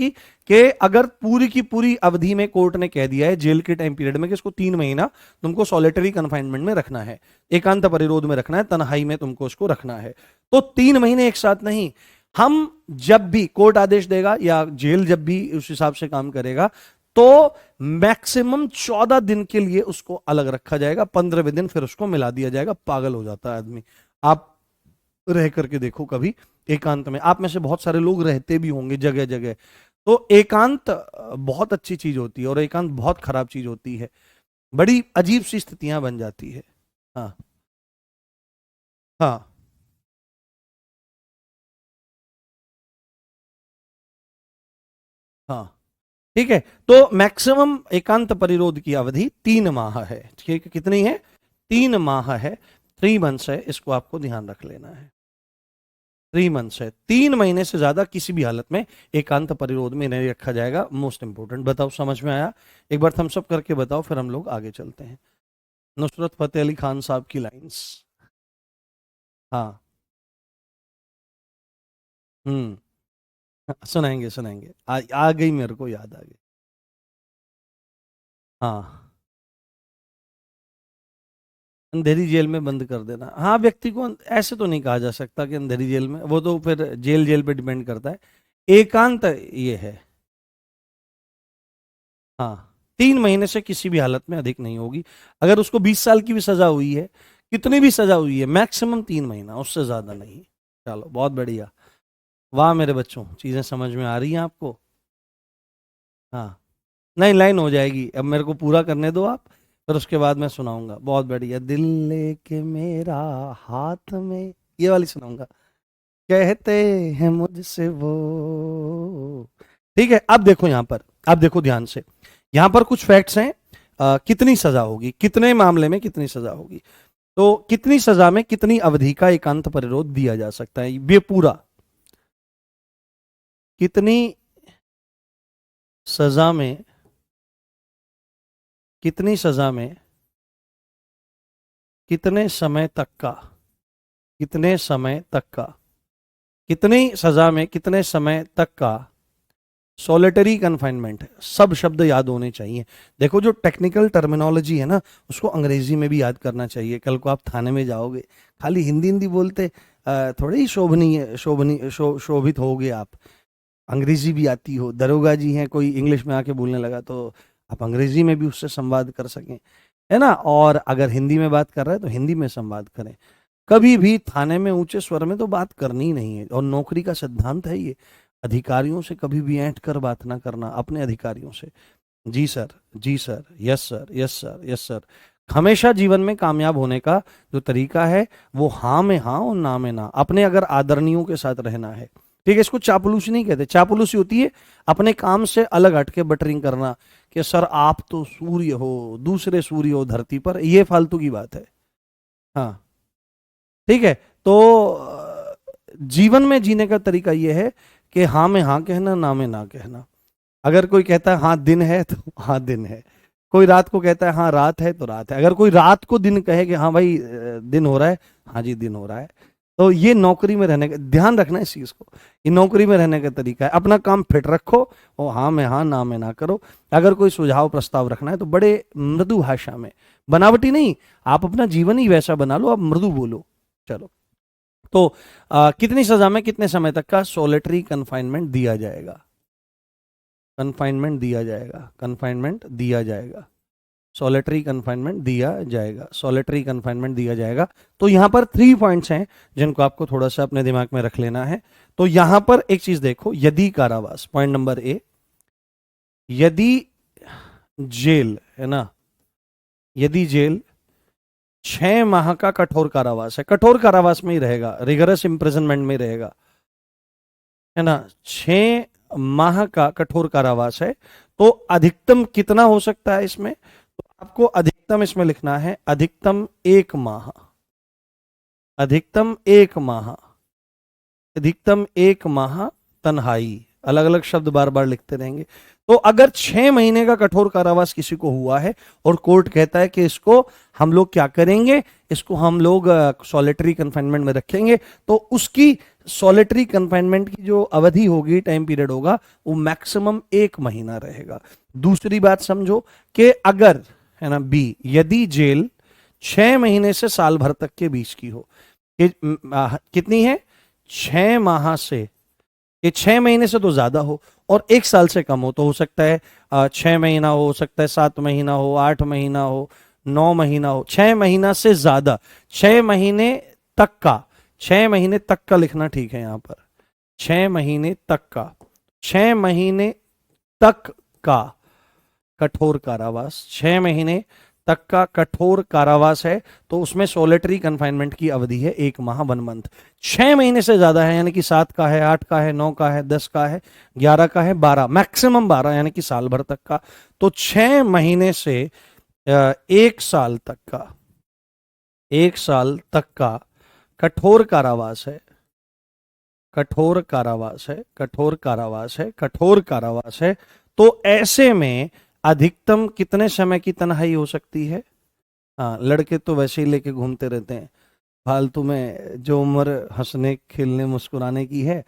कि अगर पूरी की पूरी अवधि में कोर्ट ने कह दिया है जेल के टाइम पीरियड में कि इसको 3 महीना तुमको सॉलिटरी कन्फाइनमेंट में रखना है, एकांत परिरोध में रखना है, तन्हाई में तुमको उसको रखना है, तो 3 महीने एक साथ नहीं। हम जब भी कोर्ट आदेश देगा या जेल जब भी उस हिसाब से काम करेगा, तो मैक्सिमम 14 दिन के लिए उसको अलग रखा जाएगा, 15वें दिन फिर उसको मिला दिया जाएगा। पागल हो जाता है आदमी। आप रह करके देखो कभी एकांत में, आप में से बहुत सारे लोग रहते भी होंगे जगह जगह। तो एकांत बहुत अच्छी चीज होती है और एकांत बहुत खराब चीज होती है, बड़ी अजीब सी स्थितियां बन जाती है। हाँ हाँ हाँ, ठीक है। तो मैक्सिमम एकांत परिरोध की अवधि 3 माह है, ठीक है, कितनी है? 3 माह है, 3 मंथ्स है, इसको आपको ध्यान रख लेना है। 3 मंथ्स है, 3 महीने से ज्यादा किसी भी हालत में एकांत परिरोध में नहीं रखा जाएगा। मोस्ट इंपोर्टेंट, बताओ समझ में आया? एक बार थम्स अप करके बताओ, फिर हम लोग आगे चलते हैं। नुसरत फतेह अली खान साहब की लाइंस। हाँ। हम्म। सुनाएंगे सुनाएंगे, आ गई, मेरे को याद आ गई। हाँ, अंधेरी जेल में बंद कर देना, हाँ, व्यक्ति को ऐसे तो नहीं कहा जा सकता कि अंधेरी जेल में, वो तो फिर जेल जेल पे डिपेंड करता है। एकांत ये है। हाँ, 3 महीने से किसी भी हालत में अधिक नहीं होगी। अगर उसको 20 साल की भी सजा हुई है, कितनी भी सजा हुई है, मैक्सिमम 3 महीना, उससे ज्यादा नहीं। चलो, बहुत बढ़िया। वाह मेरे बच्चों, चीजें समझ में आ रही हैं आपको? हाँ, नहीं, लाइन हो जाएगी, अब मेरे को पूरा करने दो आप, फिर उसके बाद मैं सुनाऊंगा। बहुत बढ़िया, दिल लेके मेरा हाथ में, ये वाली सुनाऊंगा। कहते हैं मुझसे वो, ठीक है। अब देखो यहां पर, अब देखो ध्यान से, यहां पर कुछ फैक्ट्स हैं। कितनी सजा होगी, कितने मामले में कितनी सजा होगी, तो कितनी सजा में कितनी अवधि का एकांत परिरोध दिया जा सकता है, ये पूरा, कितनी सजा में, कितनी सजा में कितने समय तक का, कितने समय तक का, कितनी सजा में कितने समय तक का सॉलिटरी कन्फाइनमेंट है। सब शब्द याद होने चाहिए। देखो, जो टेक्निकल टर्मिनोलॉजी है ना, उसको अंग्रेजी में भी याद करना चाहिए। कल को आप थाने में जाओगे, खाली हिंदी हिंदी बोलते थोड़े ही शोभनीय शोभनीय शोभित होगे आप। अंग्रेजी भी आती हो, दरोगा जी हैं, कोई इंग्लिश में आके बोलने लगा तो आप अंग्रेजी में भी उससे संवाद कर सकें, है ना। और अगर हिंदी में बात कर रहा है तो हिंदी में संवाद करें। कभी भी थाने में ऊंचे स्वर में तो बात करनी ही नहीं है, और नौकरी का सिद्धांत है ये, अधिकारियों से कभी भी ऐंठ कर बात ना करना, अपने अधिकारियों से। जी सर, जी sir, yes sir, yes sir, yes sir. हमेशा जीवन में कामयाब होने का जो तरीका है, वो हाँ में हाँ और ना में ना। अपने अगर आदरणीयों के साथ रहना है, ठीक है, इसको चापलूसी नहीं कहते। चापलूसी होती है अपने काम से अलग हटके बटरिंग करना, कि सर आप तो सूर्य हो, दूसरे सूर्य हो धरती पर, ये फालतू की बात है। हाँ, ठीक है। तो जीवन में जीने का तरीका ये है कि हाँ में हाँ कहना, ना में ना कहना। अगर कोई कहता है हाँ दिन है, तो हाँ दिन है। कोई रात को कहता है हाँ रात है, तो रात है। अगर कोई रात को दिन कहे कि हाँ भाई दिन हो रहा है, हाँ जी दिन हो रहा है। तो ये नौकरी में रहने का ध्यान रखना, इस चीज को, ये नौकरी में रहने का तरीका है। अपना काम फिट रखो, और हाँ में हाँ, ना में ना करो। अगर कोई सुझाव प्रस्ताव रखना है तो बड़े मृदु भाषा में, बनावटी नहीं। आप अपना जीवन ही वैसा बना लो, आप मृदु बोलो। चलो, तो कितनी सजा में कितने समय तक का सॉलिटरी कन्फाइनमेंट दिया जाएगा? कन्फाइनमेंट दिया जाएगा, कन्फाइनमेंट दिया जाएगा, सॉलिटरी कन्फाइनमेंट दिया जाएगा, सॉलिटरी कन्फाइनमेंट दिया जाएगा। तो यहां पर 3 पॉइंट्स हैं जिनको आपको थोड़ा सा अपने दिमाग में रख लेना है। तो यहां पर एक चीज देखो, यदि कारावास, पॉइंट नंबर ए, यदि जेल है ना, यदि जेल 6 माह का कठोर कारावास है, कठोर कारावास में ही रहेगा, रिगरस इम्प्रिजनमेंट में रहेगा, है ना, 6 माह का कठोर कारावास है, तो अधिकतम कितना हो सकता है इसमें? तो आपको अधिकतम इसमें लिखना है, अधिकतम 1 माह, अधिकतम 1 माह, अधिकतम 1 माह तन्हाई। अलग अलग शब्द बार बार लिखते रहेंगे। तो अगर 6 महीने का कठोर कारावास किसी को हुआ है, और कोर्ट कहता है कि इसको हम लोग क्या करेंगे, इसको हम लोग सॉलिटरी कन्फाइनमेंट में रखेंगे, तो उसकी सॉलिटरी कन्फाइनमेंट की जो अवधि होगी, टाइम पीरियड होगा, वो मैक्सिमम 1 महीना रहेगा। दूसरी बात समझो, कि अगर, है ना, बी, यदि जेल 6 महीने से साल भर तक के बीच की हो, कितनी है? 6 माह से, ये 6 महीने से तो ज्यादा हो, और 1 साल से कम हो, तो हो सकता है 6 महीना हो सकता है, 7 महीना हो, 8 महीना हो, 9 महीना हो। 6 महीना से ज्यादा, 6 महीने तक का, 6 महीने तक का लिखना ठीक है यहां पर, 6 महीने तक का, 6 महीने तक का कठोर कारावास, 6 महीने तक का कठोर कारावास है तो उसमें सॉलिटरी कन्फाइनमेंट की अवधि है 1 माह 1 मंथ। 6 महीने से ज्यादा है यानी कि 7 का है, 8 का है, 9 का है, 10 का है, 11 का है, 12 मैक्सिमम 12 यानी कि साल भर तक का, तो 6 महीने से 1 साल तक का, 1 साल तक का कठोर कारावास है, कठोर कारावास है, कठोर कारावास है, कठोर कारावास है। तो ऐसे में अधिकतम कितने समय की तन्हाई हो सकती है? हाँ, लड़के तो वैसे ही लेके घूमते रहते हैं फालतू में, जो उम्र हंसने खेलने मुस्कुराने की है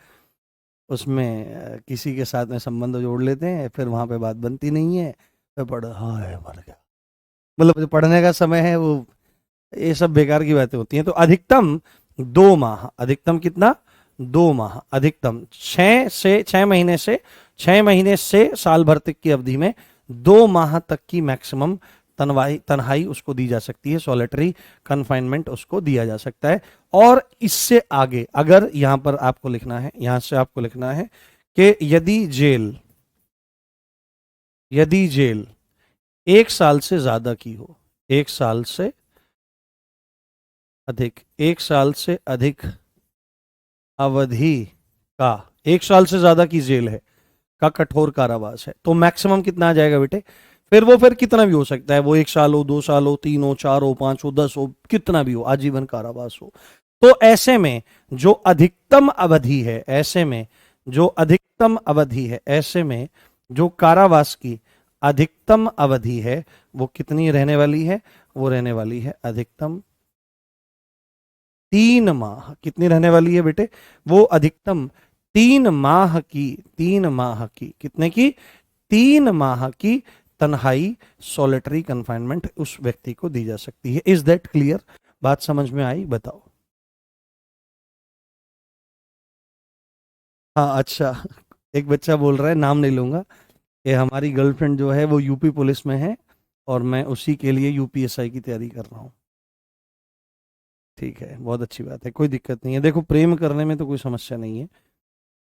उसमें किसी के साथ में संबंध जोड़ लेते हैं, फिर वहां पे बात बनती नहीं है, फिर हाय मर गया, मतलब जो पढ़ने का समय है वो, ये सब बेकार की बातें होती हैं। तो अधिकतम 2 माह, अधिकतम कितना? 2 माह, अधिकतम 6 महीने से 6 महीने से साल भर तक की अवधि में 2 माह तक की मैक्सिमम तन्हाई उसको दी जा सकती है, सॉलिटरी कन्फाइनमेंट उसको दिया जा सकता है। और इससे आगे अगर यहां पर आपको लिखना है, यहां से आपको लिखना है कि यदि जेल 1 साल से ज्यादा की हो, 1 साल से अधिक, 1 साल से अधिक अवधि का, 1 साल से ज्यादा की जेल है का कठोर कारावास है, तो मैक्सिमम कितना आ जाएगा बेटे? फिर कितना भी हो सकता है, वो 1 साल हो, 2 साल हो, 3 हो, 4 हो, 5 हो, 10 हो, कितना भी हो, आजीवन कारावास हो। तो ऐसे में जो अधिकतम अवधि है, ऐसे में जो अधिकतम अवधि है, ऐसे में जो कारावास की अधिकतम अवधि है वो कितनी रहने वाली है? वो रहने वाली है अधिकतम 3 माह। कितनी रहने वाली है बेटे? वो अधिकतम 3 माह की, 3 माह की, कितने की? 3 माह की तन्हाई, सॉलिटरी कन्फाइनमेंट उस व्यक्ति को दी जा सकती है। Is that clear? बात समझ में आई? बताओ। हाँ अच्छा, एक बच्चा बोल रहा है, नाम नहीं लूंगा, कि हमारी गर्लफ्रेंड जो है वो यूपी पुलिस में है और मैं उसी के लिए यूपीएसआई की तैयारी कर रहा हूँ। ठीक है, बहुत अच्छी बात है, कोई दिक्कत नहीं है। देखो, प्रेम करने में तो कोई समस्या नहीं है,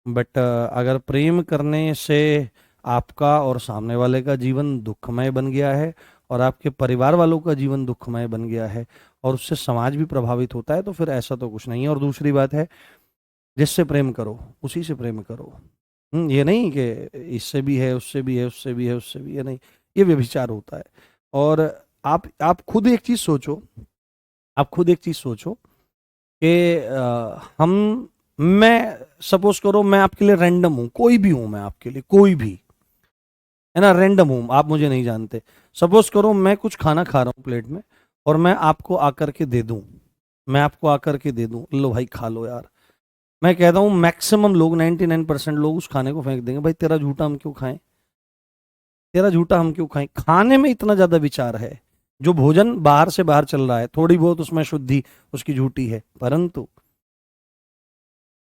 बट अगर प्रेम करने से आपका और सामने वाले का जीवन दुखमय बन गया है और आपके परिवार वालों का जीवन दुखमय बन गया है और उससे समाज भी प्रभावित होता है, तो फिर ऐसा तो कुछ नहीं है। और दूसरी बात है, जिससे प्रेम करो उसी से प्रेम करो। ये नहीं कि इससे भी है, उससे भी है, उससे भी है, उससे भी है, नहीं, ये व्यभिचार होता है। और आप खुद एक चीज सोचो, आप खुद एक चीज सोचो कि हम, मैं सपोज करो मैं आपके लिए रैंडम हूं, कोई भी हूं मैं आपके लिए, कोई भी, है ना, रैंडम हूं, आप मुझे नहीं जानते। सपोज करो मैं कुछ खाना खा रहा हूं प्लेट में और मैं आपको आकर के दे दूं, मैं आपको आकर के दे दूं, लो भाई खा लो यार। मैं कहता हूं मैक्सिमम लोग, 99% लोग उस खाने को फेंक देंगे, भाई तेरा झूठा हम क्यों खाएं, तेरा झूठा हम क्यों खाएं। खाने में इतना ज्यादा विचार है, जो भोजन बाहर से बाहर चल रहा है थोड़ी बहुत उसमें शुद्धि उसकी झूठी है, परंतु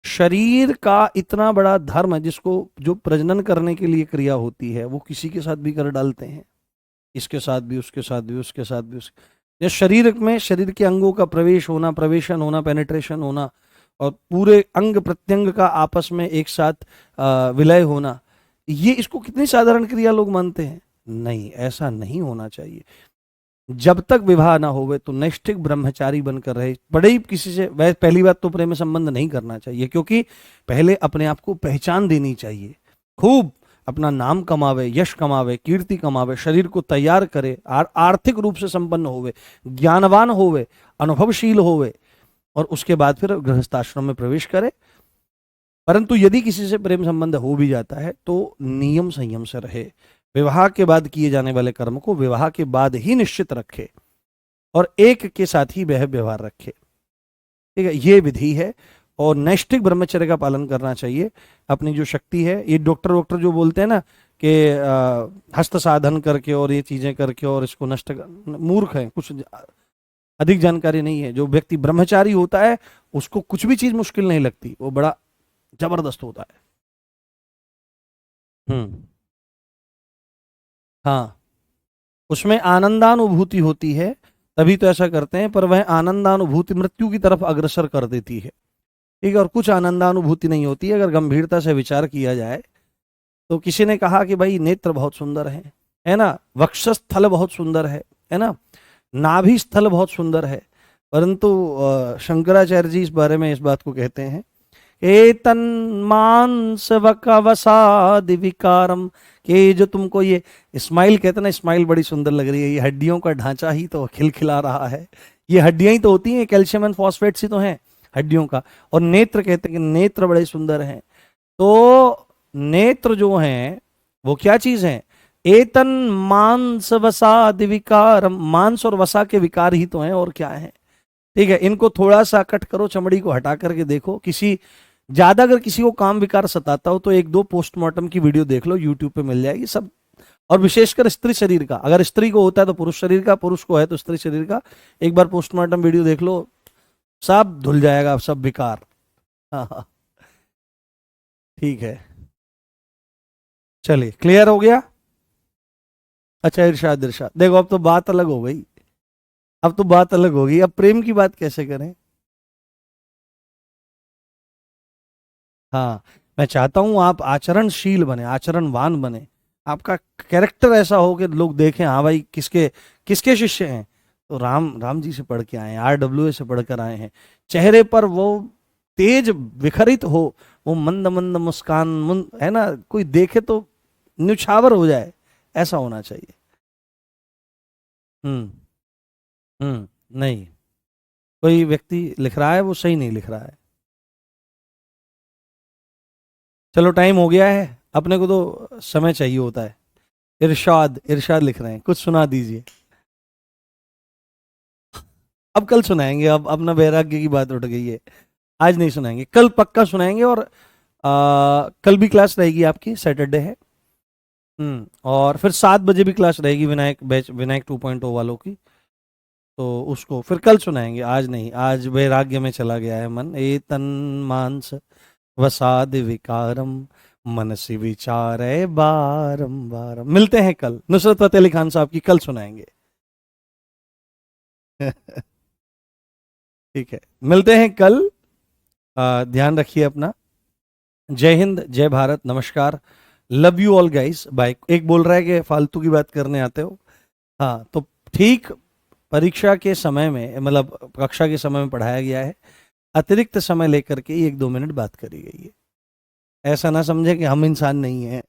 शरीर का इतना बड़ा धर्म है जिसको, जो प्रजनन करने के लिए क्रिया होती है, वो किसी के साथ भी कर डालते हैं, इसके साथ भी, उसके साथ भी, उसके साथ भी, उसके, ये शरीर में शरीर के अंगों का प्रवेश होना, प्रवेशन होना, पेनिट्रेशन होना और पूरे अंग प्रत्यंग का आपस में एक साथ विलय होना, ये इसको कितनी साधारण क्रिया लोग मानते हैं। नहीं, ऐसा नहीं होना चाहिए। जब तक विवाह ना होवे तो नैष्ठिक ब्रह्मचारी बनकर रहे, बड़े ही किसी से, वह पहली बात तो प्रेम संबंध नहीं करना चाहिए, क्योंकि पहले अपने आप को पहचान देनी चाहिए, खूब अपना नाम कमावे, यश कमावे, कीर्ति कमावे, शरीर को तैयार करे, आर्थिक रूप से संपन्न होवे, ज्ञानवान होवे, अनुभवशील होवे, और उसके बाद फिर गृहस्थाश्रम में प्रवेश करे। परंतु यदि किसी से प्रेम संबंध हो भी जाता है तो नियम संयम से रहे, विवाह के बाद किए जाने वाले कर्म को विवाह के बाद ही निश्चित रखे और एक के साथ ही वह व्यवहार रखे। ठीक है, ये विधि है और नैष्ठिक ब्रह्मचर्य का पालन करना चाहिए। अपनी जो शक्ति है, ये डॉक्टर जो बोलते हैं ना कि हस्त साधन करके और ये चीजें करके और इसको नष्ट कर, मूर्ख है, कुछ अधिक जानकारी नहीं है। जो व्यक्ति ब्रह्मचारी होता है उसको कुछ भी चीज मुश्किल नहीं लगती, वो बड़ा जबरदस्त होता है। हम्म, हाँ, उसमें आनंदानुभूति होती है, तभी तो ऐसा करते हैं, पर वह आनंदानुभूति मृत्यु की तरफ अग्रसर कर देती है। ठीक है, और कुछ आनंदानुभूति नहीं होती है। अगर गंभीरता से विचार किया जाए तो किसी ने कहा कि भाई नेत्र बहुत सुंदर है ना, वक्षस्थल बहुत सुंदर है, है ना। नाभि स्थल बहुत सुंदर है, परंतु शंकराचार्य जी इस बारे में इस बात को कहते हैं, एतन मांस वसादि विकारम, कि जो तुमको ये स्माइल कहते हैं ना, स्माइल बड़ी सुंदर लग रही है, ये हड्डियों का ढांचा ही तो खिलखिला रहा है, ये हड्डियां ही तो होती हैं, कैल्शियम एंड फॉस्फेट्स ही तो हैं हड्डियों का। और नेत्र कहते हैं कि नेत्र बड़े सुंदर हैं। तो नेत्र जो हैं वो क्या चीज है, एतन मांस वसादि विकारम, मांस और वसा के विकार ही तो हैं, और क्या है। ठीक है, इनको थोड़ा सा कट करो, चमड़ी को हटा करके देखो। किसी ज्यादा अगर किसी को काम विकार सताता हो तो एक दो पोस्टमार्टम की वीडियो देख लो, यूट्यूब पे मिल जाएगी सब। और विशेषकर स्त्री शरीर का, अगर स्त्री को होता है तो पुरुष शरीर का, पुरुष को है तो स्त्री शरीर का, एक बार पोस्टमार्टम वीडियो देख लो, सब धुल जाएगा, सब विकार। हाँ हाँ, ठीक है, चलिए क्लियर हो गया। अच्छा, इरशाद इरशाद, देखो अब तो बात अलग हो गई, अब तो बात अलग होगी, अब प्रेम की बात कैसे करें। हाँ, मैं चाहता हूं आप आचरणशील बने, आचरणवान बने, आपका कैरेक्टर ऐसा हो कि लोग देखें हाँ भाई किसके किसके शिष्य हैं, तो राम राम जी से पढ़ के आए हैं, RWA से पढ़कर आए हैं। चेहरे पर वो तेज विखरित हो, वो मंद मंद मुस्कान है ना, कोई देखे तो न्यौछावर हो जाए, ऐसा होना चाहिए। हम्म। नहीं, कोई व्यक्ति लिख रहा है वो सही नहीं लिख रहा है। चलो टाइम हो गया है, अपने को तो समय चाहिए होता है। इरशाद इरशाद लिख रहे हैं, कुछ सुना दीजिए। अब कल सुनाएंगे, अब अपना वैराग्य की बात उठ गई है, आज नहीं सुनाएंगे, कल पक्का सुनाएंगे। और कल भी क्लास रहेगी आपकी, सैटरडे है। और फिर 7 बजे भी क्लास रहेगी विनायक बैच, विनायक 2.0 वालों की, तो उसको फिर कल सुनाएंगे, आज नहीं, आज वैराग्य में चला गया है मन। ए तन मांस वसाद विकारम, मनसी विचार बारम बारम। मिलते हैं कल, नुसरत फतेह अली खान साहब की कल सुनाएंगे। ठीक है, मिलते हैं कल। ध्यान रखिए अपना। जय हिंद, जय भारत, नमस्कार, love you all guys, bye. एक बोल रहा है कि फालतू की बात करने आते हो, हाँ तो ठीक, परीक्षा के समय में, मतलब कक्षा के समय में पढ़ाया गया है, अतिरिक्त समय लेकर के 1-2 मिनट बात करी गई है, ऐसा ना समझे कि हम इंसान नहीं हैं।